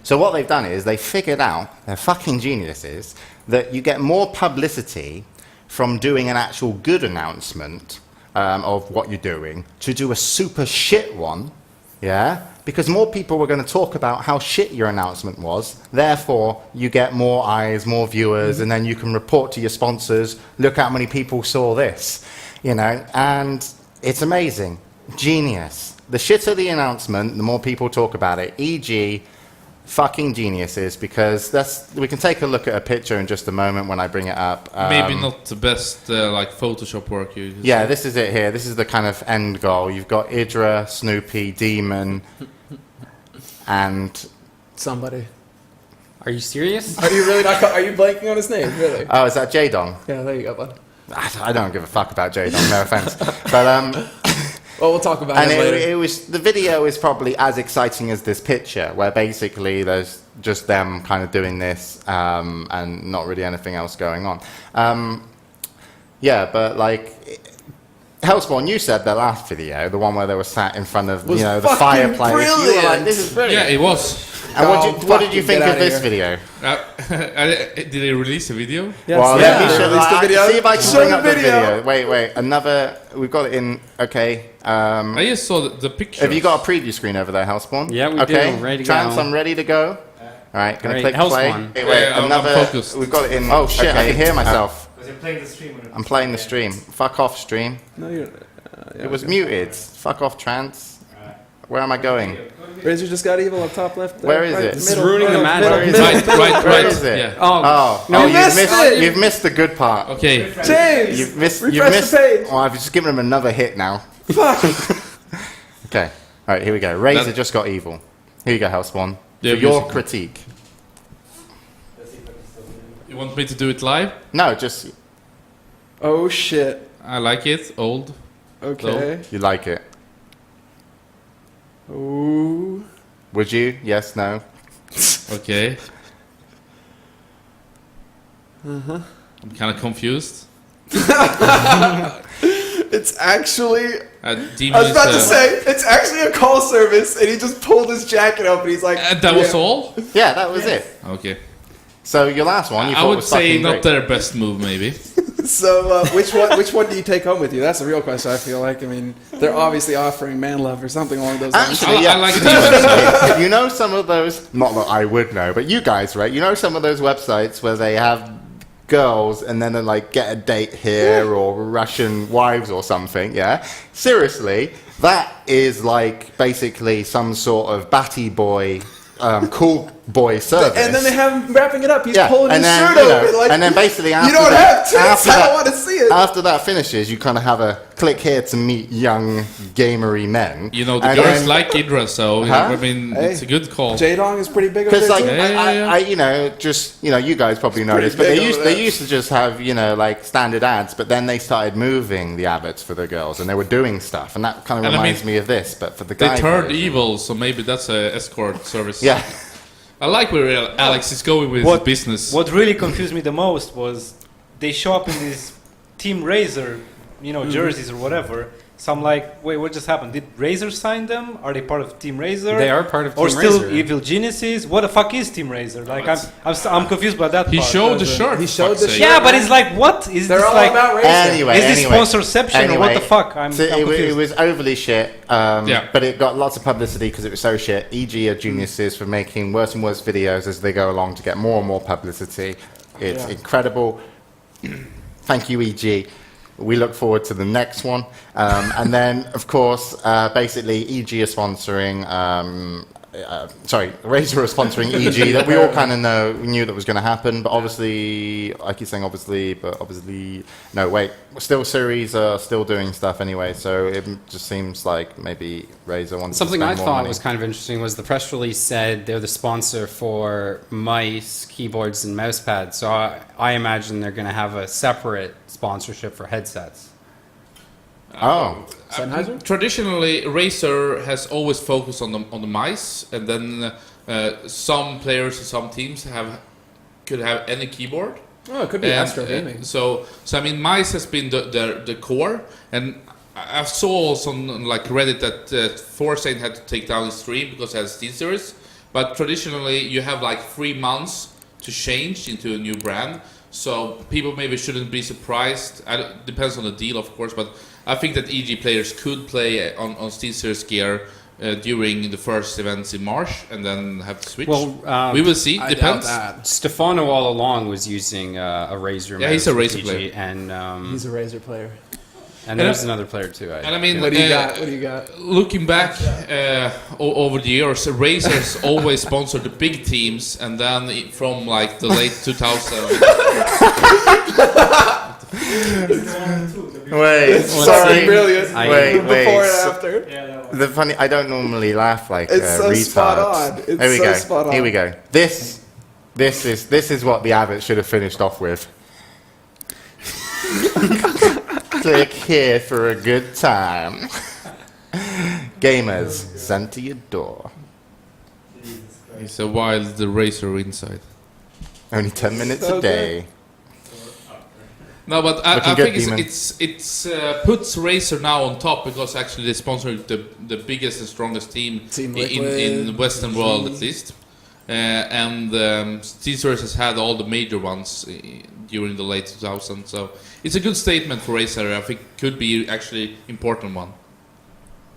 So what they've done is they figured out, they're fucking geniuses, that you get more publicity from doing an actual good announcement of what you're doing to do a super shit one, yeah? Because more people were going to talk about how shit your announcement was. Therefore, you get more eyes, more viewers, and then you can report to your sponsors, look how many people saw this, and it's amazing. Genius. The shitter the announcement, the more people talk about it. EG, fucking geniuses, because we can take a look at a picture in just a moment when I bring it up. Maybe not the best Photoshop work you. Yeah, this is it here. This is the kind of end goal. You've got Idra, Snoopy, Demon, and Somebody. Are you serious? Are you really not? Are you blanking on his name? Really? oh, is that Jadon? Yeah, there you go, bud. I don't give a fuck about Jadon. No offense, but Well, we'll talk about and it later. it was the video is probably as exciting as this picture, where basically there's just them kind of doing this and not really anything else going on. Yeah, but like. Hellspawn, you said the last video, the one where they were sat in front of Was the fucking fireplace. You were like, brilliant. "This is brilliant." Yeah, it was. And what did you fucking think get of outta this here. video? Did they release a video? Yes. Well, Yeah. let me They show, released the video. see if I can Show bring the up the video. video. Wait. We've got it in. Okay. I just saw the picture. Have you got a preview screen over there, Hellspawn? Yeah, we okay. do. Ready to Trance, go. I'm ready to go. All right, gonna Great. click play. Hellspawn. Wait, Yeah, I'm another. focused. We've got it in. Oh shit! I can hear myself. Because you're playing the stream. I'm playing the stream. Fuck off, stream. No, you're. It was muted. Fuck off, Trance. Where am I going? Razor just got evil up top left. Where is right, it? This is middle, ruining the middle, magic. middle, Where is middle. Right. Where is it? Yeah. Oh, No, You missed it! You've missed the good part. Okay. James, You've missed. refresh the page. Oh, I've just given him another hit now. Fuck. Okay. All right, here we go. Razor That- just got evil. Here you go, Hellspawn. Yeah, For your music. critique. You want me to do it live? No, just Oh shit. I like it. Old. Okay. you like it. Ooh. Would you? Yes, no. Okay. I'm kind of confused. It's actually. Demon I was about is, to say it's actually a call service, and he just pulled his jacket up, and he's like. that was yeah. all? Yeah, that was it. Okay. So your last one, you I thought would was say fucking not great. their best move, maybe. So which one do you take home with you? That's the real question. I feel like. I mean, they're obviously offering man love or something along those lines. Actually, I yeah. like Demon. You know some of those, not that I would know, but you guys, right? You know some of those websites where they have girls and then like get a date here or Russian wives or something. Yeah, seriously, that is like basically some sort of batty boy, cool boy service. And then they have him wrapping it up. He's pulling his then, shirt over. Like, and then basically after you don't that, have tits. I don't want to see it. After that finishes, you kind of have a click here to meet young gamery men. You know, the And girls then- like Idra, so Huh? I mean, Hey. it's a good call. J-Dong is pretty big over Because there, like too. I, you know, just you guys probably know this, but pretty they big used over they there. used to just have like standard ads, but then they started moving the adverts for the girls, and they were doing stuff, and that kind of And I reminds mean, me of this, but for the They guy turned version. evil, so maybe that's a escort service. Yeah, I like where Alex is going with his business. What really confused me the most was they show up in these Team Razer, jerseys or whatever. So I'm like, wait, what just happened? Did Razer sign them? Are they part of Team Razer? They are part of Team Or still Razer. Evil Geniuses? What the fuck is Team Razer? Like, I'm confused by that He part. showed the shirt. He for showed fuck's the sake. shirt. Yeah, but it's like, what? Is They're this all like... about race. Anyway, Is this sponsorception or what the fuck? I'm so confused. it was overly shit, Yeah. but it got lots of publicity because it was so shit. E.g. are geniuses for making worse and worse videos as they go along to get more and more publicity. It's incredible. Thank you, E.g. We look forward to the next one. And then, of course, basically, E.g. is sponsoring... Razer is sponsoring E.g. that we all kind of knew that was going to happen, but obviously, I keep saying obviously, no, wait, still Series are still doing stuff anyway, so it just seems like maybe Razer wants Something to I spend more thought money. was kind of interesting was the press release said they're the sponsor for mice, keyboards, and mouse pads. So I imagine they're going to have a separate sponsorship for headsets. Oh, Sennheiser? Traditionally, Razer has always focused on the mice, and then some players and some teams could have any keyboard. Oh, it could be Astro Gaming. So I mean, mice has been the core, and I saw also on like Reddit that Forsaint had to take down his stream because it has SteelSeries. But traditionally, you have like 3 months to change into a new brand. So people maybe shouldn't be surprised. Depends on the deal, of course, but I think that EG players could play on SteelSeries gear during the first events in March and then have to switch. Well, we will see. I Depends. doubt that. Stefano all along was using a Razer. Yeah, he's a mouse Razer with player. PG, and He's a Razer player. there's another player too. And I mean, What do you got? What do you got? looking back over the years, Razer's always sponsored the big teams, and then from like the late 2000s. wait, So sorry. brilliant. Wait, Before and so- after. The funny, I don't normally laugh like It's so retards. spot on. It's Here we so go. spot on. Here we go. This is what the advert should have finished off with. Click here for a good time. Gamers sent to your door. It's a wild Razer inside. Only 10 minutes So a day. No, but I Looking good, think Demon. it's puts Razer now on top because actually they sponsor the biggest and strongest team Team in Liquid, the Western world at least. And SteelSeries has had all the major ones during the late 2000s. So it's a good statement for Razer. I think could be actually important one.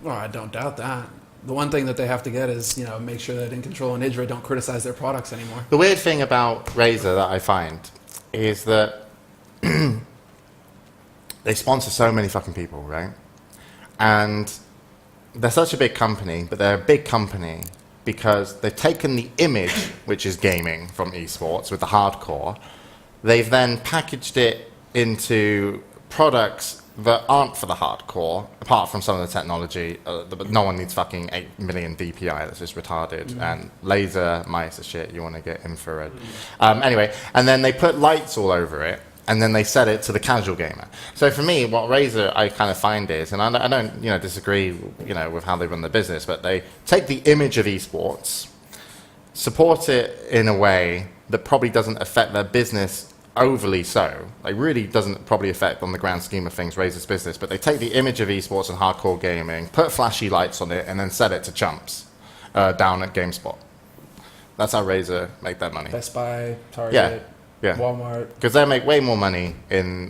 Well, I don't doubt that. The one thing that they have to get is, make sure that In Control and Idra don't criticize their products anymore. The weird thing about Razer that I find is that they sponsor so many fucking people, right? And they're such a big company, but they're a big company because they've taken the image, which is gaming from esports with the hardcore, they've then packaged it into products that aren't for the hardcore, apart from some of the technology. But no one needs fucking 8 million DPI, that's just retarded. And laser mice are shit, you want to get infrared. Anyway, and then they put lights all over it, and then they sell it to the casual gamer. So for me, what Razer I kind of find is, and I don't disagree with how they run the business, but they take the image of esports, support it in a way that probably doesn't affect their business overly so. Like really doesn't probably affect on the grand scheme of things Razer's business, but they take the image of esports and hardcore gaming, put flashy lights on it, and then sell it to chumps down at GameSpot. That's how Razer make their money. Best Buy, Target, Yeah. Walmart. Because they make way more money in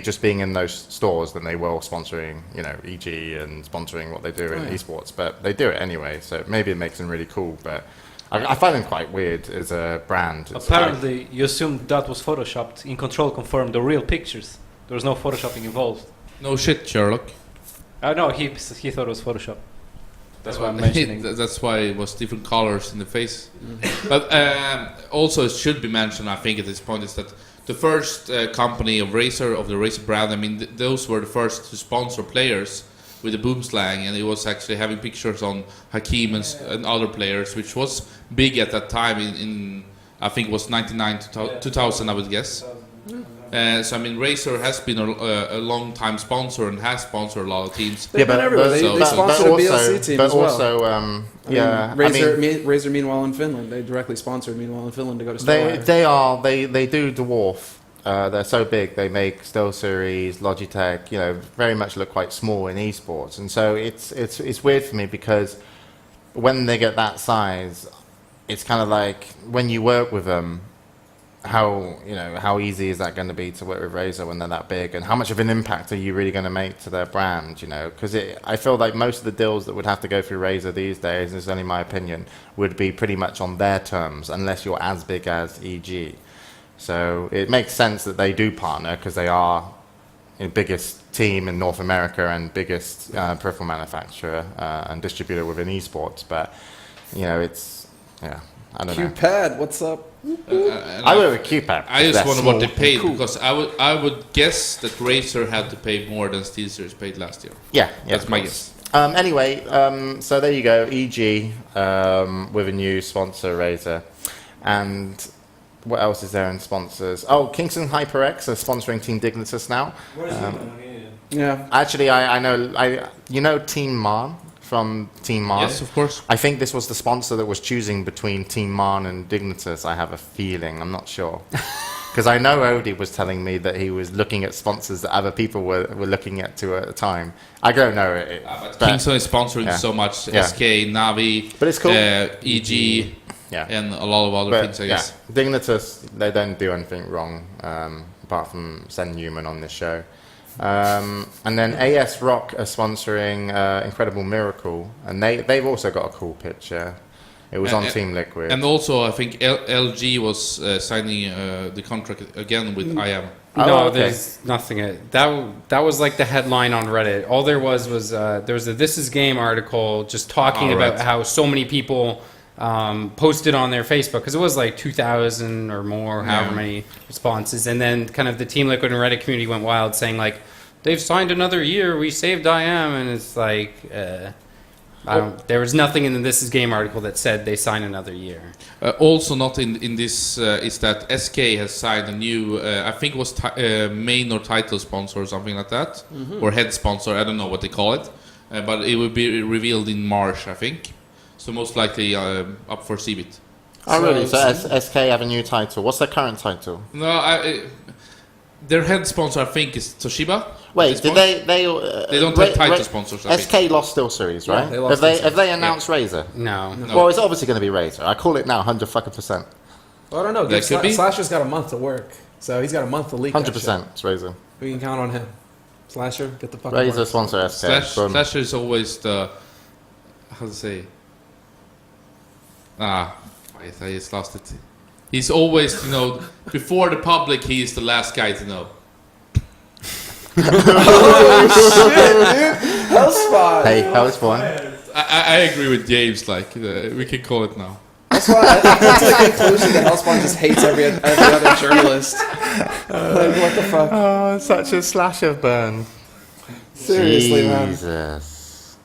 just being in those stores than they will sponsoring EG and sponsoring what they do in esports. But they do it anyway, so maybe it makes them really cool. But I find them quite weird as a brand. It's Apparently, you assumed that was photoshopped. In Control confirmed the real pictures. There was no photoshopping involved. No shit, Sherlock. No, he thought it was Photoshop. That's why I'm mentioning. That's why it was different colors in the face. But also, it should be mentioned, I think, at this point, is that the first company of the Razer brand, I mean, those were the first to sponsor players with the boom slang, and it was actually having pictures on Hakim and other players, which was big at that time in I think it was 99 to 2000, I would guess. So I mean, Razer has been a long time sponsor and has sponsored a lot of teams. They've been everywhere. They sponsored a BLC team as well. But also, Razer, meanwhile, in Finland, they directly sponsored Meanwhile in Finland to go to Still. They do dwarf. They're so big. They make SteelSeries, Logitech. Very much look quite small in esports, and so it's weird for me because when they get that size, it's kind of like when you work with them. How easy is that going to be to work with Razer when they're that big, and how much of an impact are you really going to make to their brand? Because I feel like most of the deals that would have to go through Razer these days, and it's only my opinion, would be pretty much on their terms, unless you're as big as EG. So it makes sense that they do partner because they are the biggest team in North America and biggest peripheral manufacturer and distributor within esports. But I don't know. QPad, what's up? I went with QPad. I just wonder what they paid cool. because I would guess that Razer had to pay more than SteelSeries paid last year. Yeah, That's my guess. Anyway, so there you go, EG with a new sponsor, Razer, and what else is there in sponsors? Oh, Kingston HyperX are sponsoring Team Dignitas now. Yeah. Actually, I know Team Marn from Team Marn. Yes, of course. I think this was the sponsor that was choosing between Team Marn and Dignitas. I have a feeling. I'm not sure. Because I know Odie was telling me that he was looking at sponsors that other people were looking at at the time. I don't know it. But Kingston is sponsoring so much. SK, Navi, but it's cool. EG, and a lot of other things, I guess. Dignitas, they don't do anything wrong, apart from send Newman on this show. And then AS Rock are sponsoring Incredible Miracle, and they've also got a cool picture. It was on Team Liquid. And also, I think LG was signing the contract again with IM. No, there's nothing. That was like the headline on Reddit. All there was there was a This Is Game article just talking about how so many people posted on their Facebook, because it was like 2,000 or more, however many responses, and then kind of the Team Liquid and Reddit community went wild saying like, they've signed another year, we saved IM, and it's like, there was nothing in the This Is Game article that said they signed another year. Also not in this is that SK has signed a new, I think it was main or title sponsor or something like that, or head sponsor, I don't know what they call it, but it will be revealed in March, I think. So most likely up for CeBIT. Oh, really? So SK have a new title. What's their current title? No, their head sponsor, I think, is Toshiba. Wait, did they? They don't have title sponsors. I think. SK lost SteelSeries, right? Yeah, have they announced Razer? No. Well, it's obviously going to be Razer. I call it now, 100%. Well, I don't know. Slasher's got a month to work, so he's got a month to leak. 100%. It's Razer. We can count on him. Slasher, get the fucking Razer work. sponsor SK. Slasher is always the, how to say? I just lost it. He's always, before the public, he is the last guy to know. Oh shit, dude! Hellspawn. Hey, Hellspawn. I agree with James. We can call it now. That's why that's the conclusion that Hellspawn just hates every other journalist. What the fuck? Oh, such a slasher burn. Seriously, Jesus.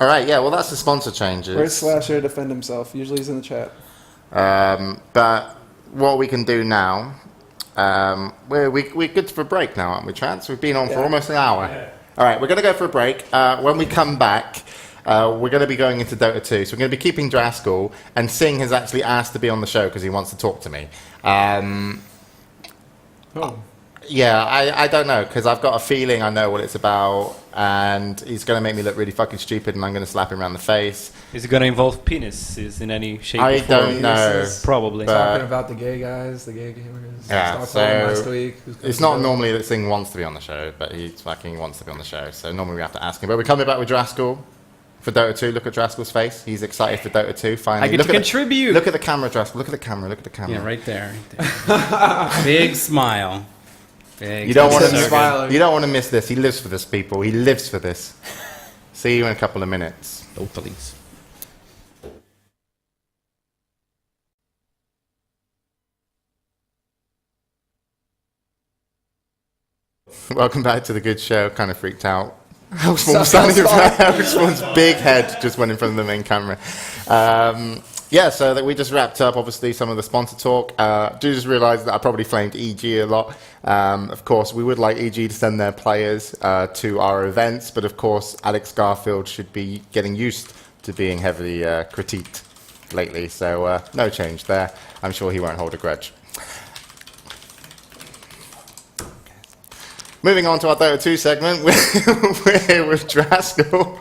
All right, yeah. Well, that's the sponsor changes. Where's Slasher to defend himself? Usually he's in the chat. But what we can do now, we're good for a break now, aren't we, Trans? We've been on for almost an hour. Yeah. All right, we're going to go for a break. When we come back, we're going to be going into Dota 2. So we're going to be keeping Draskyl, and Singh has actually asked to be on the show because he wants to talk to me. Yeah, I don't know, because I've got a feeling I know what it's about, and he's going to make me look really fucking stupid, and I'm going to slap him around the face. Is it going to involve penises in any shape I or form? don't know. Probably. Talking about the gay guys, the gay gamers. Yeah, last week. It's not normally that Singh wants to be on the show, but he fucking wants to be on the show, so normally we have to ask him. But we're coming back with Draskyl. for Dota 2. Look at Draskyl's face. He's excited for Dota 2. Finally, I get look to at contribute. Look at the camera, Draskyl. Look at the camera. Look at the camera. Yeah, right there. Big smile. Big You don't want Except to. smiling. You don't want to miss this. He lives for this, people. He lives for this. See you in a couple of minutes. Totalings. Welcome back to the good show. Kind of freaked out. Hellspawn's big head just went in front of the main camera. Yeah, so that we just wrapped up, obviously, some of the sponsor talk. Do just realise that I probably flamed EG a lot. Of course, we would like EG to send their players to our events, but of course, Alex Garfield should be getting used to being heavily critiqued lately, so no change there. I'm sure he won't hold a grudge. Moving on to our Dota 2 segment, we're here with Draskyl.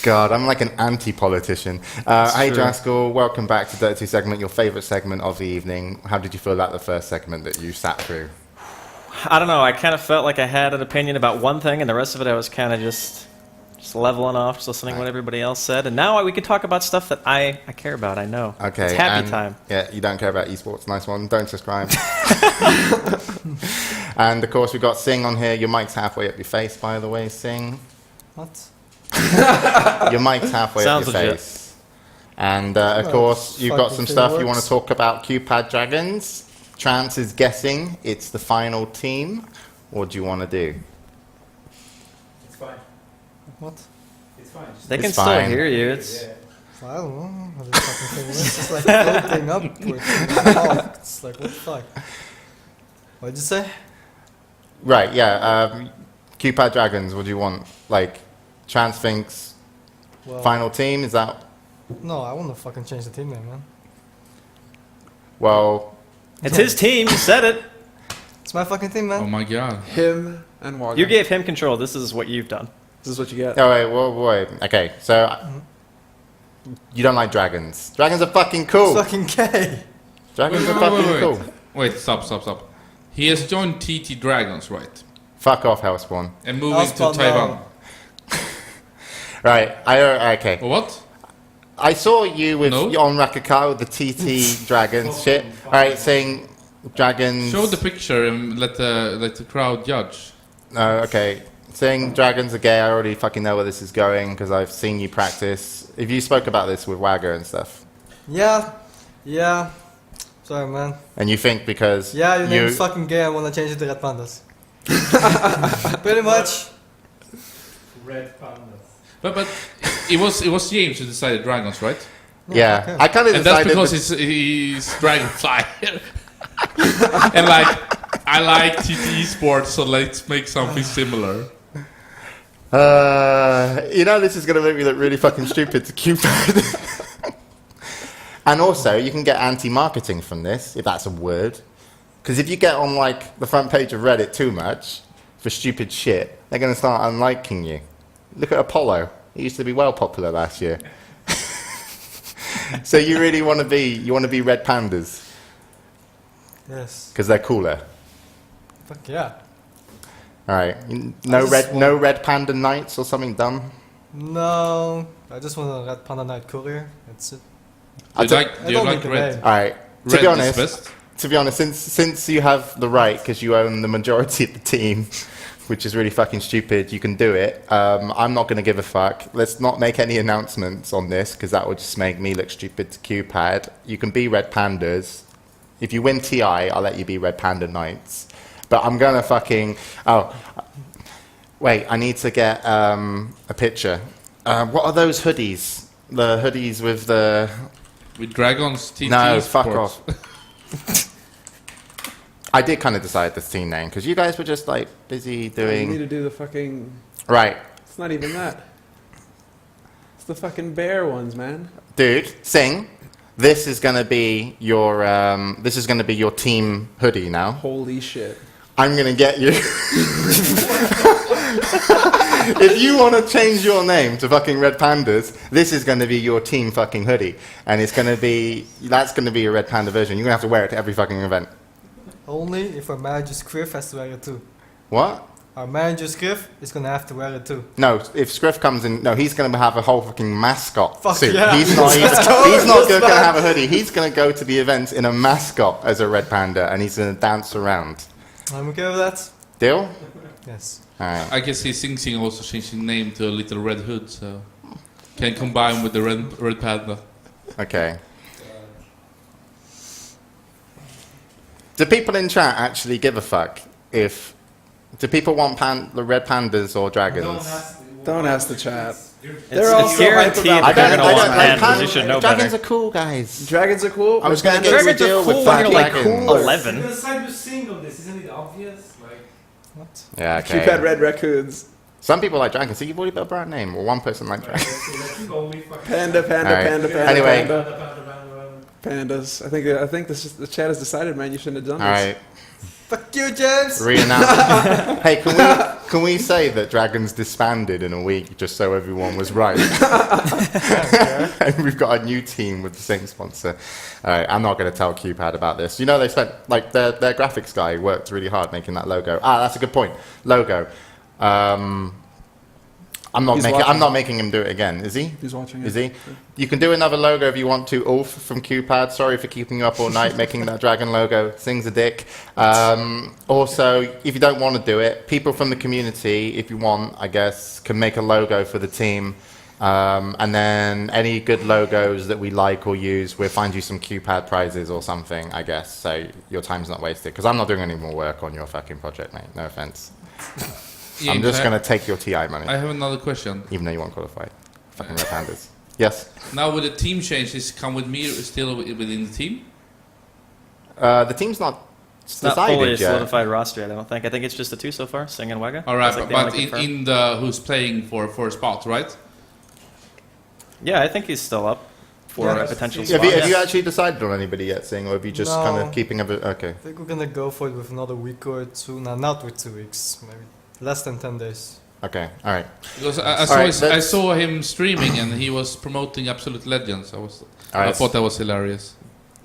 God, I'm like an anti-politician. Hey, Draskyl, welcome back to Dota 2 segment, your favourite segment of the evening. How did you feel about the first segment that you sat through? I don't know. I kind of felt like I had an opinion about one thing, and the rest of it I was kind of just leveling off, just listening to what everybody else said. And now we can talk about stuff that I care about, I know. Okay. It's happy time. Yeah, you don't care about esports. Nice one. Don't subscribe. And, of course, we've got Sing on here. Your mic's halfway up your face, by the way, Sing. What? Your mic's halfway Sounds up your legit. face. And, of course, you've got some stuff you want to talk about. QPAD Dragons. Trance is guessing it's the final team. What do you want to do? It's fine. What? It's fine. Just They It's can still fine. hear you. It's I don't know. What the fucking thing is. It's just like floating up. It's like, what the fuck? What'd you say? Right, yeah. QPAD Dragons, what do you want? Like, Trance thinks Well, final team? Is that... no, I want to fucking change the team name, man. Well, it's his team. You said it. It's my fucking team, man. Oh my god. Him and Walker. You gave him control. This is what you've done. This is what you get. oh, wait. Okay, so... You don't like dragons. Dragons are fucking cool. It's fucking gay. Dragons are fucking cool. Wait, stop. He has joined TT Dragons, right? Fuck off, Hellspawn. And moving Hellspawn, to Taiwan. Right, okay. What? I saw you with No. on Rakaka with the TT Dragons shit. Alright, saying dragons... Show the picture and let the crowd judge. Okay. Saying dragons are gay, I already fucking know where this is going because I've seen you practice. If you spoke about this with Wagger and stuff. Yeah. Sorry, man. And you think because... Yeah, your name is fucking gay, I want to change it to Red Pandas. Pretty much. Red pandas. But it was James who decided dragons, right? Yeah, okay. I kind of And that's decided... because he's dragonfly. And like I like TT Esports, so let's make something similar. You know this is going to make me look really fucking stupid to QPAD. And also, you can get anti-marketing from this, if that's a word. Because if you get on, like, the front page of Reddit too much for stupid shit, they're going to start unliking you. Look at Apollo. He used to be well popular last year. So you really want to be Red Pandas? Yes. Because they're cooler. Fuck yeah. Alright. just No Red Panda Knights or something dumb? No. I just want a Red Panda Night Courier. That's it. Do you I like don't think red? the Alright. Red To be honest, since you have the right, because you own the majority of the team, which is really fucking stupid, you can do it. I'm not going to give a fuck. Let's not make any announcements on this, because that would just make me look stupid to QPAD. You can be Red Pandas. If you win TI, I'll let you be Red Panda Knights. But I'm going to fucking... Oh, wait, I need to get a picture. What are those hoodies? The hoodies with the... With dragons, TT No, Esports. fuck off. I did kind of decide this team name because you guys were just like busy You need doing to do the fucking... right, It's not even that. It's the fucking bear ones, man. dude. Sing. This is gonna be your team hoodie now. Holy shit. I'm gonna get you. If you want to change your name to fucking Red Pandas, this is going to be your team fucking hoodie, and that's going to be a Red Panda version. You're gonna have to wear it to every fucking event. Only if our marriage is queer, has to wear it too. What? Our manager Skriff is gonna have to wear it too. No, if Scriff comes in, no, he's going to have a whole fucking mascot Fuck suit. yeah. He's not even, Let's go. he's not Yes, going to man. have a hoodie. He's going to go to the events in a mascot as a red panda, and he's going to dance around. I'm okay with that. Deal? Yes. All right. I guess he's Sing Sing also changed his name to a Little Red Hood, so can combine with the red panda. Okay. Do people in chat actually give a fuck if? Do people want the red pandas or dragons? Don't ask the chat. It's, They're all it's so hype guaranteed about that they're it. going to want like pandas. You should know dragons better. are cool, guys. Dragons are cool. I was going to Pandas- get a Dragons are deal cool with when you're like dragons. cool. 11. Decide to single this, isn't it obvious? Like, What? Yeah, okay. Cupid red raccoons. Some people like dragons. So you've already got a brand name, or one person like dragons. only fucking Panda, panda, All right. panda, panda, Anyway. panda. Pandas. I think the chat has decided, man. You shouldn't have done All this. right. Fuck you, James. Re-announce. Hey, can we say that dragons disbanded in a week just so everyone was right? And we've got a new team with the same sponsor. All right, I'm not going to tell QPad about this. You know, they spent like their graphics guy worked really hard making that logo. That's a good point. Logo. I'm not making him do it again. Is he? He's watching it. Is he? You can do another logo if you want to. Ulf from QPad. Sorry for keeping you up all night making that dragon logo. Sings a dick. Also, if you don't want to do it, people from the community, if you want, I guess, can make a logo for the team. And then any good logos that we like or use, we'll find you some QPad prizes or something, I guess. So your time's not wasted. Because I'm not doing any more work on your fucking project, mate. No offense. I'm just going to take your TI money. I have another question. Even though you won't qualify. Fucking red pandas. Yes? Now with the team changes, come with me still within the team? The team's not It's not fully decided yet. solidified roster yet, I don't think. I think it's just the two so far, Sing and Wega. All right, That's like the but only confirmed. in the who's playing for a spot, right? Yeah, I think he's still up for Yeah. a potential Have spot. you, have you yeah. actually decided on anybody yet, Sing, or have you just No. kind of keeping a bit? Okay. I think we're gonna go for it with another week or two. No, not with 2 weeks. Maybe less than 10 days. Okay. All right. Because right, I saw him streaming and he was promoting Absolute Legends. All I right. thought that was hilarious.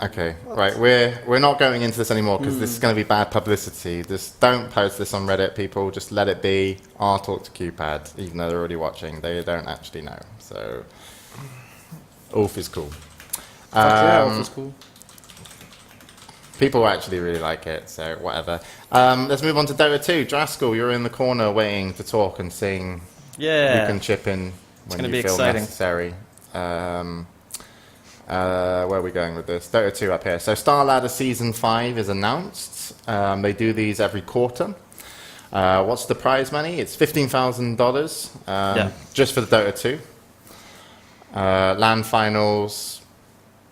Okay. Right. We're not going into this anymore because this is going to be bad publicity. Just don't post this on Reddit, people. Just let it be. I'll talk to QPad, even though they're already watching. They don't actually know. So, Ulf is cool. Yeah, Ulf is cool. People actually really like it, so whatever. Let's move on to Dota 2. Draskyl, you're in the corner waiting to talk and sing. Yeah. You can chip in when gonna you be feel exciting. necessary. Where are we going with this? Dota 2 up here. So Star Ladder Season 5 is announced. They do these every quarter. What's the prize money? It's $15,000 just for the Dota 2. LAN finals,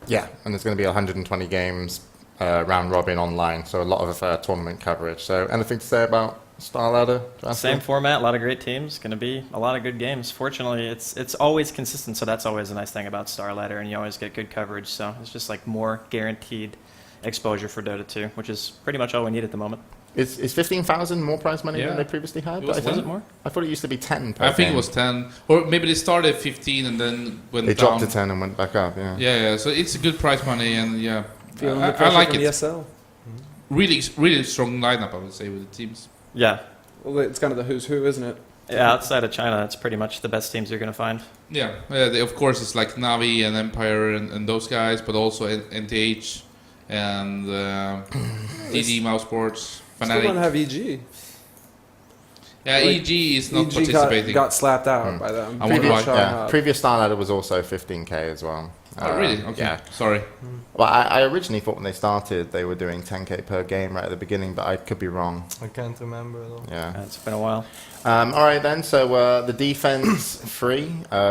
yeah, and there's going to be 120 games, round robin online, so a lot of tournament coverage. So anything to say about Star Ladder? Draskyl? Same format, a lot of great teams. Going to be a lot of good games. Fortunately, it's always consistent, so that's always a nice thing about Star Ladder, and you always get good coverage. So it's just like more guaranteed exposure for Dota 2, which is pretty much all we need at the moment. Is 15,000 more prize money Yeah. than they previously had? It was I think? Was it more? I thought it used to be 10 per I think game. it was 10, or maybe they started at 15 and then went They down. dropped to 10 and went back up, yeah. Yeah. So it's a good prize money, and yeah, Feeling the I pressure like from it. ESL. Really strong lineup, I would say, with the teams. Yeah. Well, it's kind of the who's who, isn't it? Yeah, outside of China, it's pretty much the best teams you're going to find. Yeah, of course it's like Navi and Empire and those guys, but also NTH and DD Mouse Sports, Still don't Fnatic. have EG. Yeah, like, EG is not EG participating. got slapped out by them. I wonder Previous why. shot Yeah. out. Previous Star Ladder was also 15k as well. Oh, really? Okay. Yeah. Sorry. Well, I originally thought when they started they were doing 10k per game right at the beginning, but I could be wrong. I can't remember at all. Yeah. It's been a while. All right then. So the Defense Free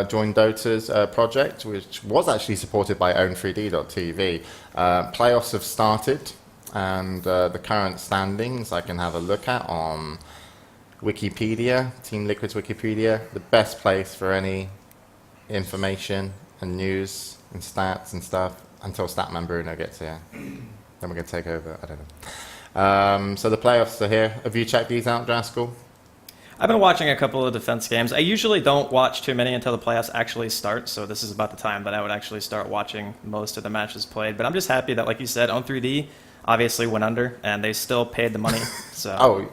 joined Dota's project, which was actually supported by Own3D.tv. Playoffs have started, and the current standings I can have a look at on Wikipedia, Team Liquid's Wikipedia, the best place for any information and news and stats and stuff until Statman Bruno gets here. Then we're going to take over. I don't know. So the playoffs are here. Have you checked these out, Draskyl? I've been watching a couple of defense games. I usually don't watch too many until the playoffs actually start, so this is about the time that I would actually start watching most of the matches played. But I'm just happy that, like you said, On3D obviously went under, and they still paid the money. So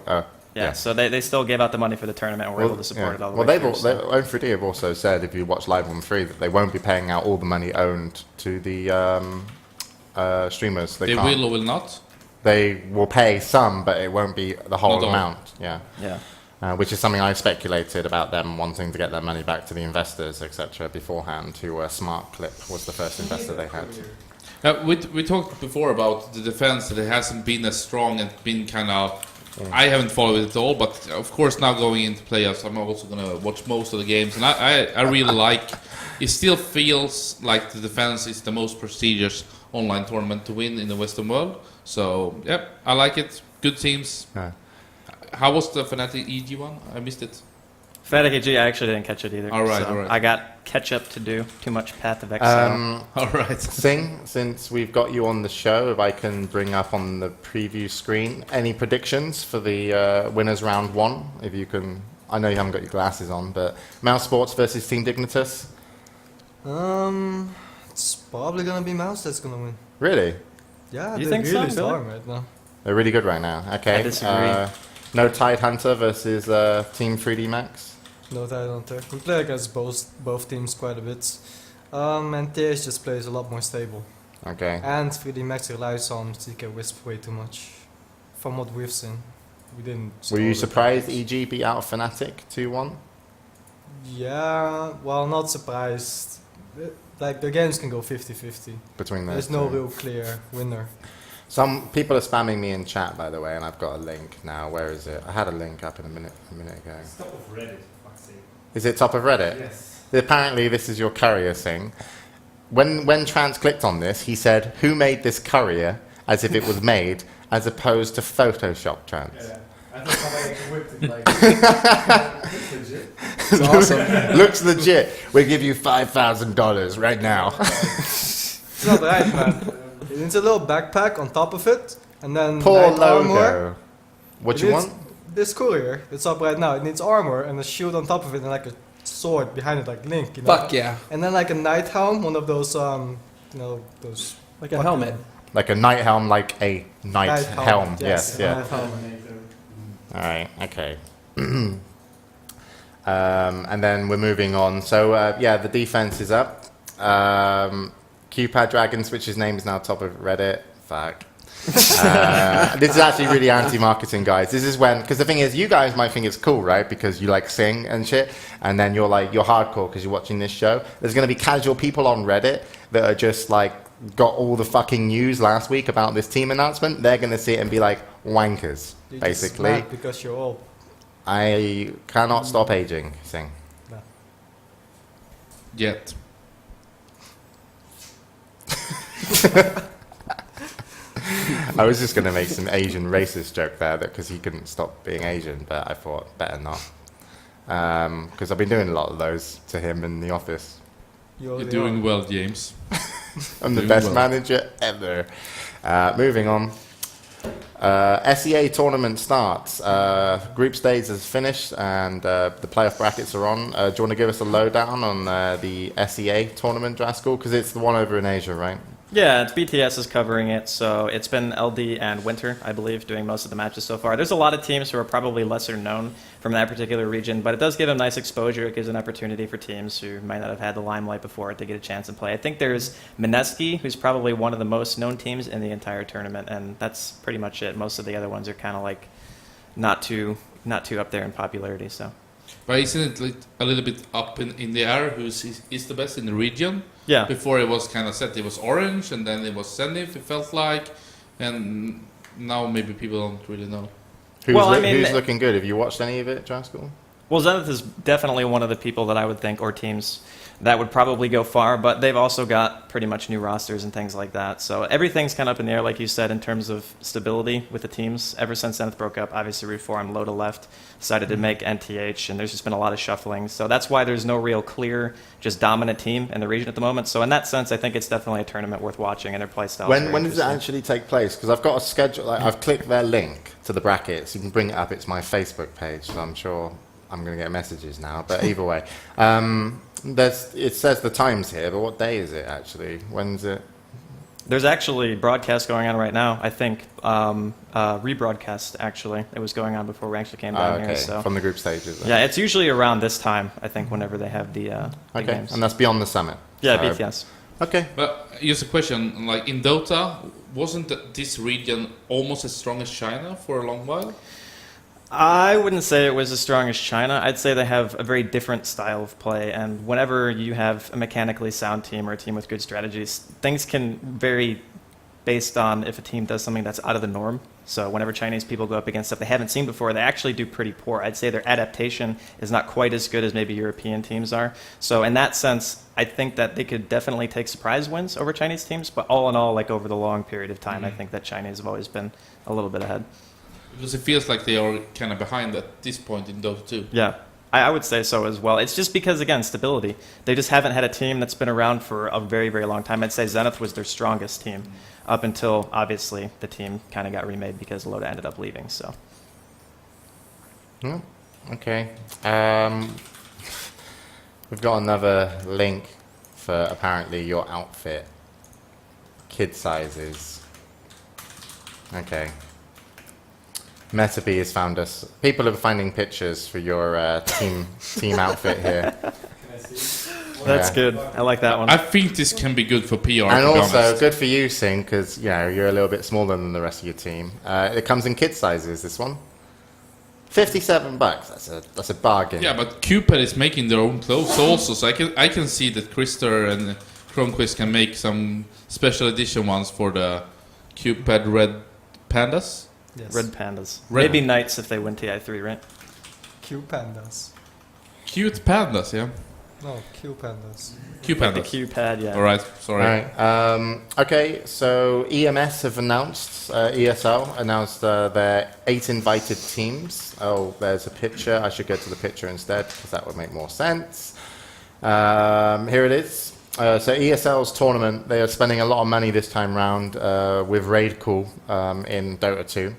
Yeah, so they still gave out the money for the tournament and were able to support it all the well, way through. So. Own3D have also said, if you watch Live on 3, that they won't be paying out all the money owned to the streamers. They can't. will or will not. They will pay some, but it won't be the whole Not all. amount. Yeah. Yeah. Which is something I speculated about them wanting to get their money back to the investors, etc. beforehand, who Smart Clip was the first investor they had. We talked before about the defense, that it hasn't been as strong and been kind of... I haven't followed it at all, but of course now going into playoffs, I'm also going to watch most of the games. And I really like... It still feels like the defense is the most prestigious online tournament to win in the Western world. So, yep, I like it. Good teams. Yeah. How was the Fnatic EG one? I missed it. Fnatic AG, I actually didn't catch it either. All right, so all right. I got catch up to do. Too much Path of Exile. All right. Sing, since we've got you on the show, if I can bring up on the preview screen any predictions for the winners round 1, if you can. I know you haven't got your glasses on, but Mouse Sports versus Team Dignitas. It's probably gonna be Mouse that's gonna win. Really? Yeah, You they're think so, really really? strong right now. They're really good right now. Okay. I disagree. No Tide Hunter versus Team 3D Max. No, I don't think. We play against both teams quite a bit. And TH just plays a lot more stable. Okay. And 3D Max relies on CK Wisp way too much. From what we've seen. We didn't. Were you score the surprised package. EG beat out Fnatic 2-1? Yeah, well, not surprised. Like, the games can go 50-50. Between those There's no two? real clear winner. Some people are spamming me in chat, by the way, and I've got a link now. Where is it? I had a link up in a minute ago. Stop of Reddit, for fuck's sake. Is it top of Reddit? Yes. Apparently, this is your courier thing. When Trans clicked on this, he said, "Who made this courier?" As if it was made, as opposed to Photoshop, Trans. Yeah. I thought somebody actually whipped it like. It's legit. It's awesome. Looks legit. We'll give you $5,000 right now. It's not right, man. It needs a little backpack on top of it, and then Poor light armor. logo. What It you needs- want? This courier, it's up right now. It needs armor and a shield on top of it, and like a sword behind it, like Link. You know? Fuck yeah. And then like a night helm, one of those those Like a helmet. Like a night helm, like a night helm. Yes, Yes, yeah. night helm. All right, okay. And then we're moving on. So, yeah, the defense is up. Qpad Dragons, which his name is now top of Reddit. Fuck. This is actually really anti-marketing, guys. This is when, because the thing is, you guys might think it's cool, right? Because you like sing and shit, and then you're hardcore because you're watching this show. There's going to be casual people on Reddit that are just like, got all the fucking news last week about this team announcement. They're going to see it and be like, wankers, You're just basically. mad because you're old. I cannot stop aging, Sing. Yet. I was just going to make some Asian racist joke there because he couldn't stop being Asian, but I thought better not. Because I've been doing a lot of those to him in the office. You're doing well, James. I'm the Doing best well. manager ever. Moving on. SEA tournament starts. Group stage is finished and the playoff brackets are on. Do you want to give us a lowdown on the SEA tournament, Draskyl? Because it's the one over in Asia, right? Yeah, it's BTS is covering it, so it's been LD and Winter, I believe, doing most of the matches so far. There's a lot of teams who are probably lesser known from that particular region, but it does give them nice exposure. It gives an opportunity for teams who might not have had the limelight before to get a chance and play. I think there's Mineski, who's probably one of the most known teams in the entire tournament, and that's pretty much it. Most of the other ones are kind of like not too up there in popularity. So. But isn't it like a little bit up in the air who is the best in the region? Yeah. Before it was kind of set, it was Orange, and then it was Zenith, it felt like, and now maybe people don't really know. Who's looking good? Have you watched any of it, Draskyl? Well, Zenith is definitely one of the people that I would think, or teams that would probably go far, but they've also got pretty much new rosters and things like that. So everything's kind of up in the air, like you said, in terms of stability with the teams. Ever since Zenith broke up, obviously Reform, Loda left, decided to make NTH, and there's just been a lot of shuffling. So that's why there's no real clear, just dominant team in the region at the moment. So in that sense, I think it's definitely a tournament worth watching, and their play style. When does it actually take place? Because I've got a schedule. Like, I've clicked their link to the brackets. You can bring it up. It's my Facebook page, so I'm sure I'm going to get messages now. But either way, it says the times here. But what day is it actually? When's it? There's actually broadcast going on right now. I think rebroadcast actually. It was going on before we actually came down okay, here. So from the group stages. Then. yeah, it's usually around this time. I think whenever they have the Okay, games. and that's beyond the summit. Yeah, So- BTS. Okay. But here's a question: like in Dota, wasn't this region almost as strong as China for a long while? I wouldn't say it was as strong as China. I'd say they have a very different style of play, and whenever you have a mechanically sound team or a team with good strategies, things can vary based on if a team does something that's out of the norm. So whenever Chinese people go up against stuff they haven't seen before, they actually do pretty poor. I'd say their adaptation is not quite as good as maybe European teams are. So in that sense, I think that they could definitely take surprise wins over Chinese teams, but all in all, like over the long period of time, I think that Chinese have always been a little bit ahead. Because it feels like they are kind of behind at this point in Dota 2. Yeah, I would say so as well. It's just because, again, stability. They just haven't had a team that's been around for a very, very long time. I'd say Zenith was their strongest team up until, obviously, the team kind of got remade because Loda ended up leaving. So, Yeah. Okay. We've got another link for apparently your outfit. Kid sizes. Okay. Metabee has found us. People are finding pictures for your team outfit here. that's Yeah. good. I like that one. I think this can be good for PR. And to be also honest. good for you, Sing, because you're a little bit smaller than the rest of your team. It comes in kid sizes. This one, $57. That's a bargain. Yeah, but Cupid is making their own clothes also, so I can see that Krister and Chromquist can make some special edition ones for the Cupid Red Pandas. Yes. Red Pandas. Red- Maybe Knights if they win TI3, right? Q pandas. Cute pandas, yeah. No, Q pandas. Cute The pandas. Q-pad, yeah. All right, sorry. All right. Okay, so EMS have announced, ESL announced their 8 invited teams. Oh, there's a picture. I should go to the picture instead because that would make more sense. Here it is. So ESL's tournament, they are spending a lot of money this time round with Raid Cool in Dota 2.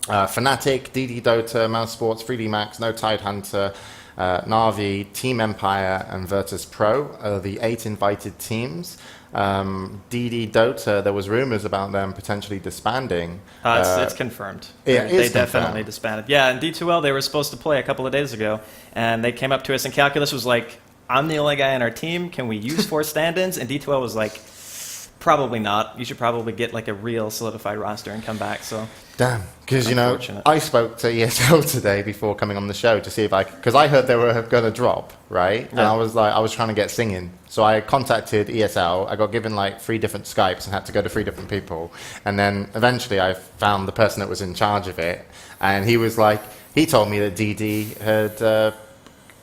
Fnatic, DD Dota, Mouse Sports, 3D Max, No Tide Hunter, Na'Vi, Team Empire, and Virtus Pro are the 8 invited teams. DD Dota, there was rumors about them potentially disbanding. It's confirmed. it They is definitely confirmed. disbanded. Yeah, and D2L, they were supposed to play a couple of days ago, and they came up to us, and Calculus was like, I'm the only guy on our team. Can we use 4 stand-ins? And D2L was like, probably not. You should probably get like a real solidified roster and come back. So Damn, because Unfortunate. I spoke to ESL today before coming on the show to see if because I heard they were going to drop, right? And Yeah. I was trying to get singing, so I contacted ESL. I got given like 3 different Skypes and had to go to 3 different people, and then eventually I found the person that was in charge of it, and he told me that DD had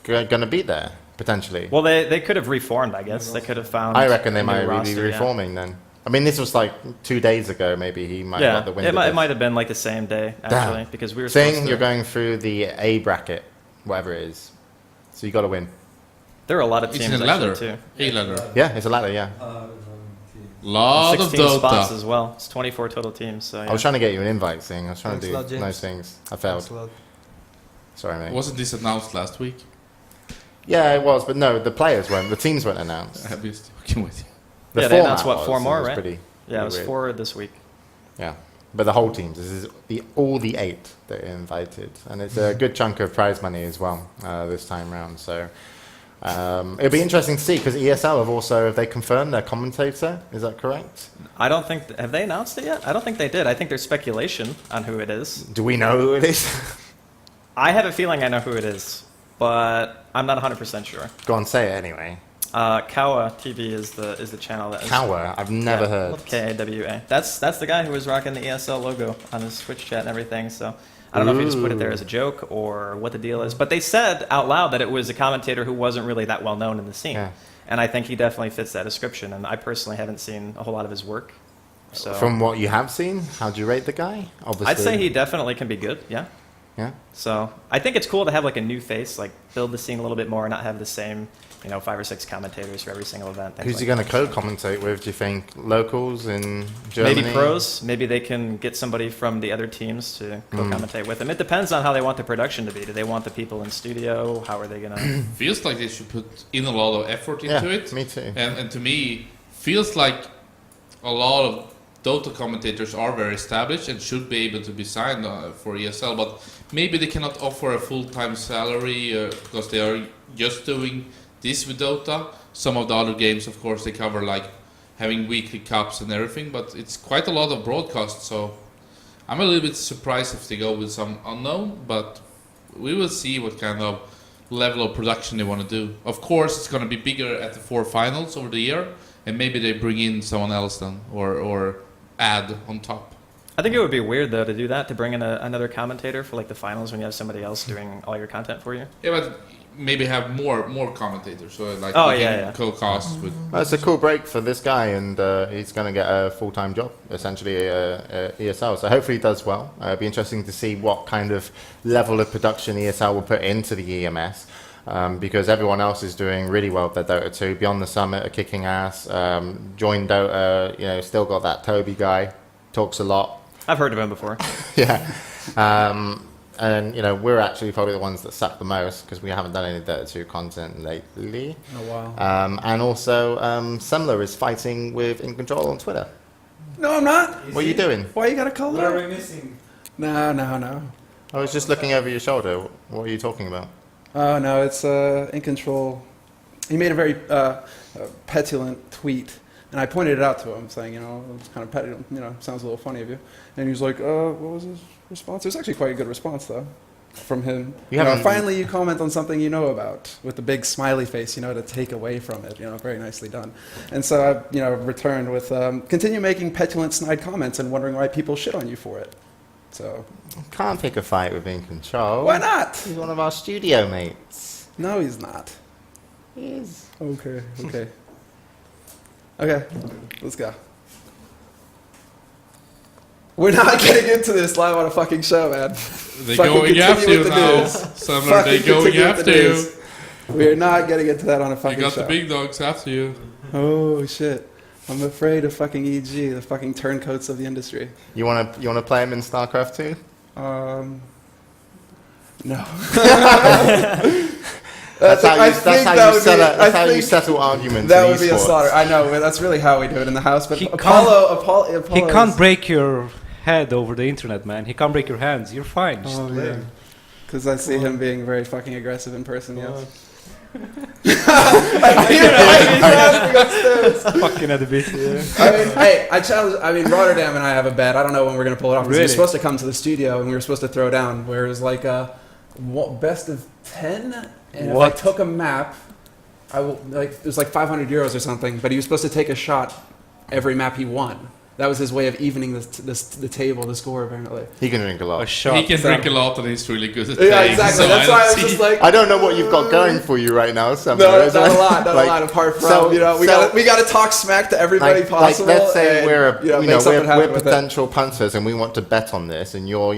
going to be there potentially. well, they could have reformed, I guess. They could have found. I reckon they a new might be roster, yeah. reforming then. I mean, this was like 2 days ago. Maybe he might have Yeah, got the wind it of might, this. it might have been like the same day actually, because we were Thing, supposed to. you're going through the A bracket, whatever it is. So you got to win. There are a lot of It's teams in a ladder. actually too. A ladder. Yeah, it's a ladder, yeah. Lot of 16 spots Dota. as well. It's 24 total teams. So yeah. I was trying to get you an invite, Thing. I was trying Thanks to a lot, do James. nice things. I failed. Thanks a lot. Sorry, mate. Wasn't this announced last week? Yeah, it was, but no, the players weren't. The teams weren't announced. I have been working with you. The Yeah, they announced, format what, 4 was, more, it was right? Pretty, Yeah, it was weird. 4 this week. Yeah, but the whole teams. This is all the 8 that are invited, and it's a good chunk of prize money as well this time round. So it'll be interesting to see because ESL have they confirmed their commentator? Is that correct? I don't think have they announced it yet? I don't think they did. I think there's speculation on who it is. Do we know who it is? I have a feeling I know who it is, but I'm not 100% sure. Go on, say it anyway. Kawa TV is the channel that is. Kawa, I've never heard. Kawa. That's the guy who was rocking the ESL logo on his Twitch chat and everything. So I don't know if he just put it there as a joke or what the deal is. But they said out loud that it was a commentator who wasn't really that well known in the scene. Yeah. And I think he definitely fits that description. And I personally haven't seen a whole lot of his work. So From what you have seen, how do you rate the guy? Obviously, I'd say he definitely can be good. Yeah. Yeah. So I think it's cool to have like a new face, like build the scene a little bit more, not have the same, 5 or 6 commentators for every single event. things Who's like he going to co-commentate with? Do you think locals in Germany? Maybe pros. Maybe they can get somebody from the other teams to co-commentate with them. It depends on how they want the production to be. Do they want the people in studio? How are they going to... Feels like they should put in a lot of effort into Yeah, it. me too. And to me, feels like a lot of Dota commentators are very established and should be able to be signed for ESL, but maybe they cannot offer a full-time salary because they are just doing this with Dota. Some of the other games, of course, they cover like having weekly cups and everything, but it's quite a lot of broadcasts, so I'm a little bit surprised if they go with some unknown, but we will see what kind of level of production they want to do. Of course, it's going to be bigger at the 4 finals over the year, and maybe they bring in someone else then, or add on top. I think it would be weird though to do that, to bring in another commentator for like the finals when you have somebody else doing all your content for you. Yeah, but maybe have more commentators, so like co-cast with. Well, it's a cool break for this guy, and he's going to get a full-time job, essentially ESL. So hopefully he does well. It'll be interesting to see what kind of level of production ESL will put into the EMS. Because everyone else is doing really well with their Dota 2. Beyond the Summit are kicking ass. Joined Dota, still got that Toby guy. Talks a lot. I've heard of him before. Yeah. And, we're actually probably the ones that suck the most because we haven't done any Dota 2 content lately. Oh, wow. And also, Semmler is fighting with In Control on Twitter. No, I'm not. What are you doing? Why you gotta call What are it? we missing? No. I was just looking over your shoulder. What are you talking about? Oh, no, it's In Control. He made a very petulant tweet, and I pointed it out to him, saying, it's kind of petulant, sounds a little funny of you. And he was like, what was his response? It was actually quite a good response, though, from him. Finally you comment on something you know about, with the big smiley face, to take away from it, very nicely done. And so I, returned with, continue making petulant, snide comments and wondering why people shit on you for it. So. Can't pick a fight with In Control. Why not? He's one of our studio mates. No, he's not. He is. Okay, let's go. We're not getting into this live on a fucking show, man. They're going after you now. Summer, they're going after you. We're not getting into that on a fucking show. You got the big dogs after you. Oh, shit. I'm afraid of fucking EG, the fucking turncoats of the industry. You wanna play him in StarCraft 2? No. That's how you settle arguments. That in would be a esports. slaughter. I know, but that's really how we do it in the house. But He Apollo He can't break your head over the internet, man. He can't break your hands. You're fine. Just Oh, let yeah. him. Because I see him being very fucking aggressive in person, yes. Fucking Adebisi. I mean, Rotterdam and I have a bet. I don't know when we're going to pull it off. 'Cause he was Really? supposed to come to the studio and we were supposed to throw down. Where it was like a best of 10. And What? if I took a map, it was like €500 or something. But he was supposed to take a shot every map he won. That was his way of evening the table, the score, apparently. He can drink a lot. A shot. He can drink a lot and he's really good at Yeah, playing, exactly. so That's I why I don't was see- just like, I don't know what you've got going for you right now, Semmler. no, Is not it? a lot, not Like, a lot. Apart from, so- we got to talk smack to everybody possible. let's say and, we're make something happen we're with it. potential punters and we want to bet on this, and you're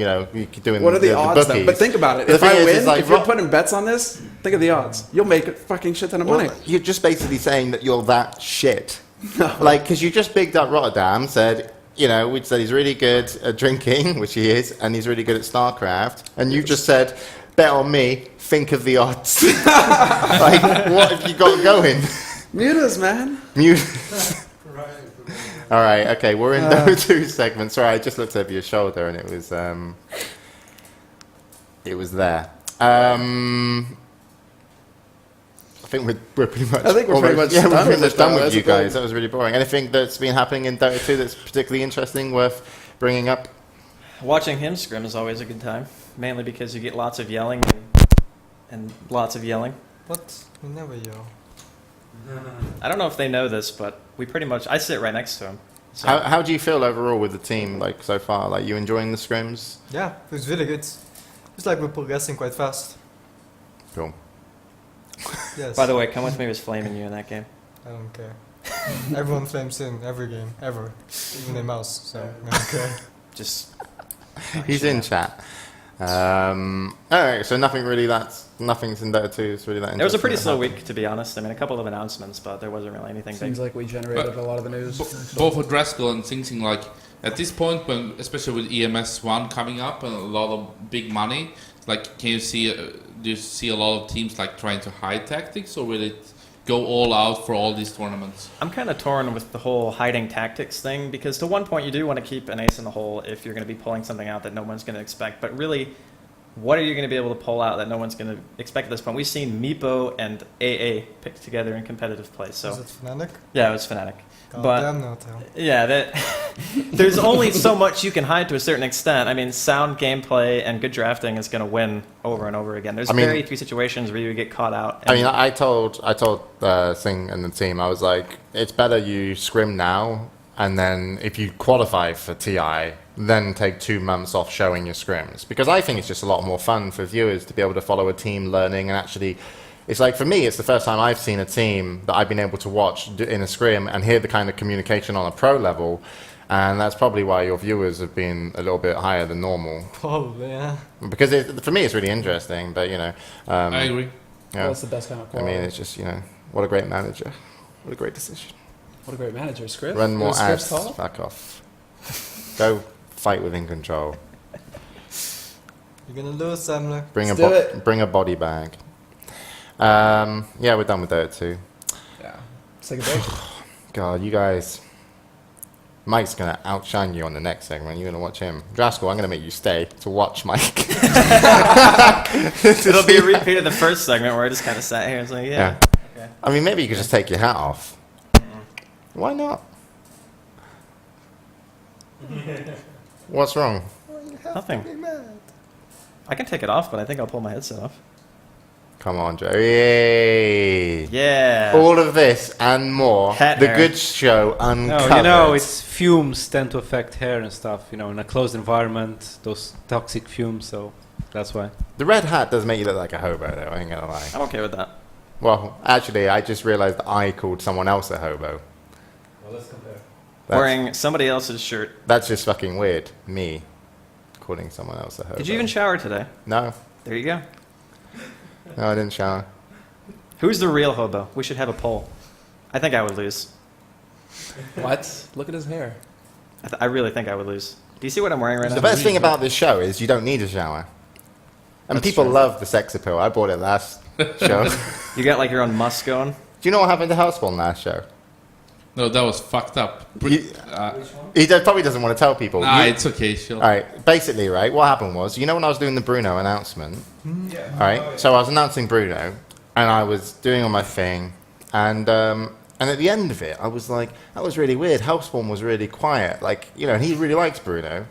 doing What are the odds, though? bookies. But think about it. The If I thing is, win, it's like if you're Ro- putting bets on this, think of the odds. You'll make a fucking shit ton of money. Well, you're just basically saying that you're that shit. Like, because you just bigged up Rotterdam, said, we said he's really good at drinking, which he is, and he's really good at StarCraft, and you just said, bet on me, think of the odds. Like, what have you got going? Mute us, man. Mute. Right. All right, okay, we're in those two segments. Sorry, I just looked over your shoulder, and it was there. I think we're pretty much. I think we're pretty much we're done pretty with much it, done though. with you That's the guys. That was really boring. Anything that's been happening in Dota 2 that's particularly interesting, worth bringing up? Watching him scrim is always a good time, mainly because you get lots of yelling and lots of yelling. What? We never yell. I don't know if they know this, but I sit right next to him. So How do you feel overall with the team, like, so far? Like, you enjoying the scrims? Yeah, it was really good. It's like we're progressing quite fast. Cool. Yes. by the way, Come With Me was flaming you in that game. I don't care. Everyone flames in every game, ever. Even in mouse, so I don't care. Just He's in chat. Alright, so nothing's in Dota 2 is really that interesting. It was a pretty that slow happened. week, to be honest. I mean, a couple of announcements, but there wasn't really anything Seems big. like we generated a lot of the news. Both for Draskyl and Sing like at this point, when especially with EMS 1 coming up and a lot of big money, like, can you see do you see a lot of teams like trying to hide tactics, or will it go all out for all these tournaments. I'm kind of torn with the whole hiding tactics thing, because to one point you do want to keep an ace in the hole if you're going to be pulling something out that no one's going to expect. But really, what are you going to be able to pull out that no one's going to expect at this point? We've seen Meepo and AA picked together in competitive play. So Is it Fnatic? yeah, it was Fnatic. God But damn no, Tal. yeah, there's only so much you can hide to a certain extent. I mean, sound gameplay and good drafting is going to win over and over again. There's very few situations where you get caught out. I mean, I told Singh and the team, I was like, it's better you scrim now, and then if you qualify for TI, then take 2 months off showing your scrims. Because I think it's just a lot more fun for viewers to be able to follow a team learning and actually... It's like, for me, it's the first time I've seen a team that I've been able to watch in a scrim and hear the kind of communication on a pro level, and that's probably why your viewers have been a little bit higher than normal. Probably, yeah. Because for me, it's really interesting, but, you know... I agree. Yeah. That's the best kind of I quality. mean, it's just, you know, what a great manager. What a great decision. What a great manager, Scriff. Run more Was Scriff's ads. tall? Fuck off. Go fight with In Control. You're gonna lose, Semmler. Bring a body bag. Yeah, we're done with that too. Yeah. Let's take a break. God, you guys. Mike's gonna outshine you on the next segment. You're gonna watch him. Draskyl, I'm gonna make you stay to watch Mike. It'll be a repeat of the first segment where I just kind of sat here and was like, yeah. Okay. I mean, maybe you could just take your hat off. Why not? What's wrong? Nothing. I can take it off, but I think I'll pull my headset off. Come on, Joe. Yay! Yeah. All of this and more. Hat The hair. Good Show uncovered. No, you know, it's fumes tend to affect hair and stuff. You know, in a closed environment, those toxic fumes. So that's why. The red hat does make you look like a hobo, though. I ain't gonna lie. I'm okay with that. Well, actually, I just realized that I called someone else a hobo. Well, let's compare. Wearing somebody else's shirt. That's just fucking weird. Me calling someone else a hobo. Did you even shower today? No. There you go. No, I didn't shower. Who's the real hobo? We should have a poll. I think I would lose. What? Look at his hair. I really think I would lose. Do you see what I'm wearing right The now? best thing about this show is you don't need a shower. And That's people true. love the sex appeal. I bought it last show. Do You got like your own musk going? you know what happened to Hellspawn last show? No, that was fucked up. He probably doesn't want to tell people. Nah, it's okay, chill. All right, basically, right, what happened was, you know when I was doing the Bruno announcement, Yeah. all right, so I was announcing Bruno, and I was doing all my thing, and at the end of it, I was like, that was really weird. Hellspawn was really quiet, like, you know, he really likes Bruno,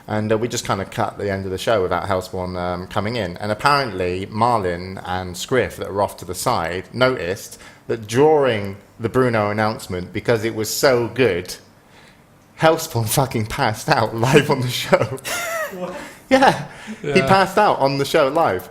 and we just kind of cut the end of the show without Hellspawn coming in, and apparently Marlin and Scriff that were off to the side noticed that during the Bruno announcement, because it was so good, Hellspawn fucking passed out live on the show. What? Yeah, he passed out on the show live.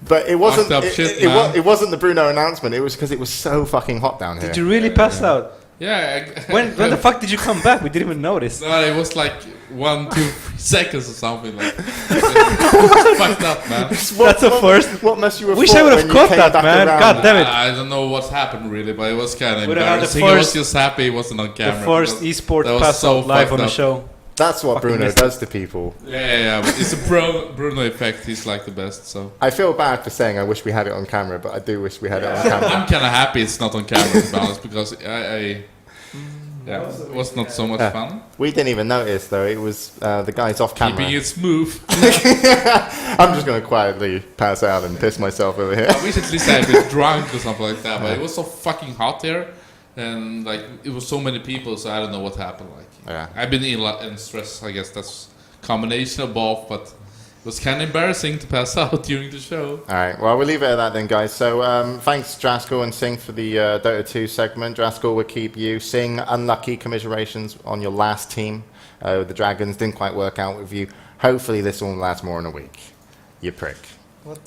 But it wasn't. Fucked up shit, man. It wasn't the Bruno announcement. It was because it was so fucking hot down here. Did you really pass out? Yeah. When the fuck did you come back? We didn't even notice. No, it was like 1, 2, 3 seconds or something. Like, it's fucked up, man. That's a first. What must you have Wish thought I would when have you caught came that, back man. around? God damn it. I don't know what happened really, but it was kind of Would have had the embarrassing. I was first- just happy it wasn't on The camera. first because esport that was pass so out live fucked on the up. show. That's what Fucking Bruno missed it. does to people. Yeah, but it's a Bruno effect. He's like the best. So I feel bad for saying I wish we had it on camera, but I do wish we had it on camera. I'm kind of happy it's not on camera, to be honest, because yeah, it was not so much fun. We didn't even notice though. It was the guys off camera. Keeping it smooth. I'm just going to quietly pass out and piss myself over here. I wish at least I had been drunk or something like that, but it was so fucking hot there, and like it was so many people, so I don't know what happened. Like, Yeah. I've been in stress. I guess that's a combination of both, but it was kind of embarrassing to pass out during the show. All right, well, we'll leave it at that then, guys. So thanks, Draskyl and Singh, for the Dota 2 segment. Draskyl will keep you. Singh, unlucky commiserations on your last team. The Dragons didn't quite work out with you. Hopefully this will last more than a week. You prick. What?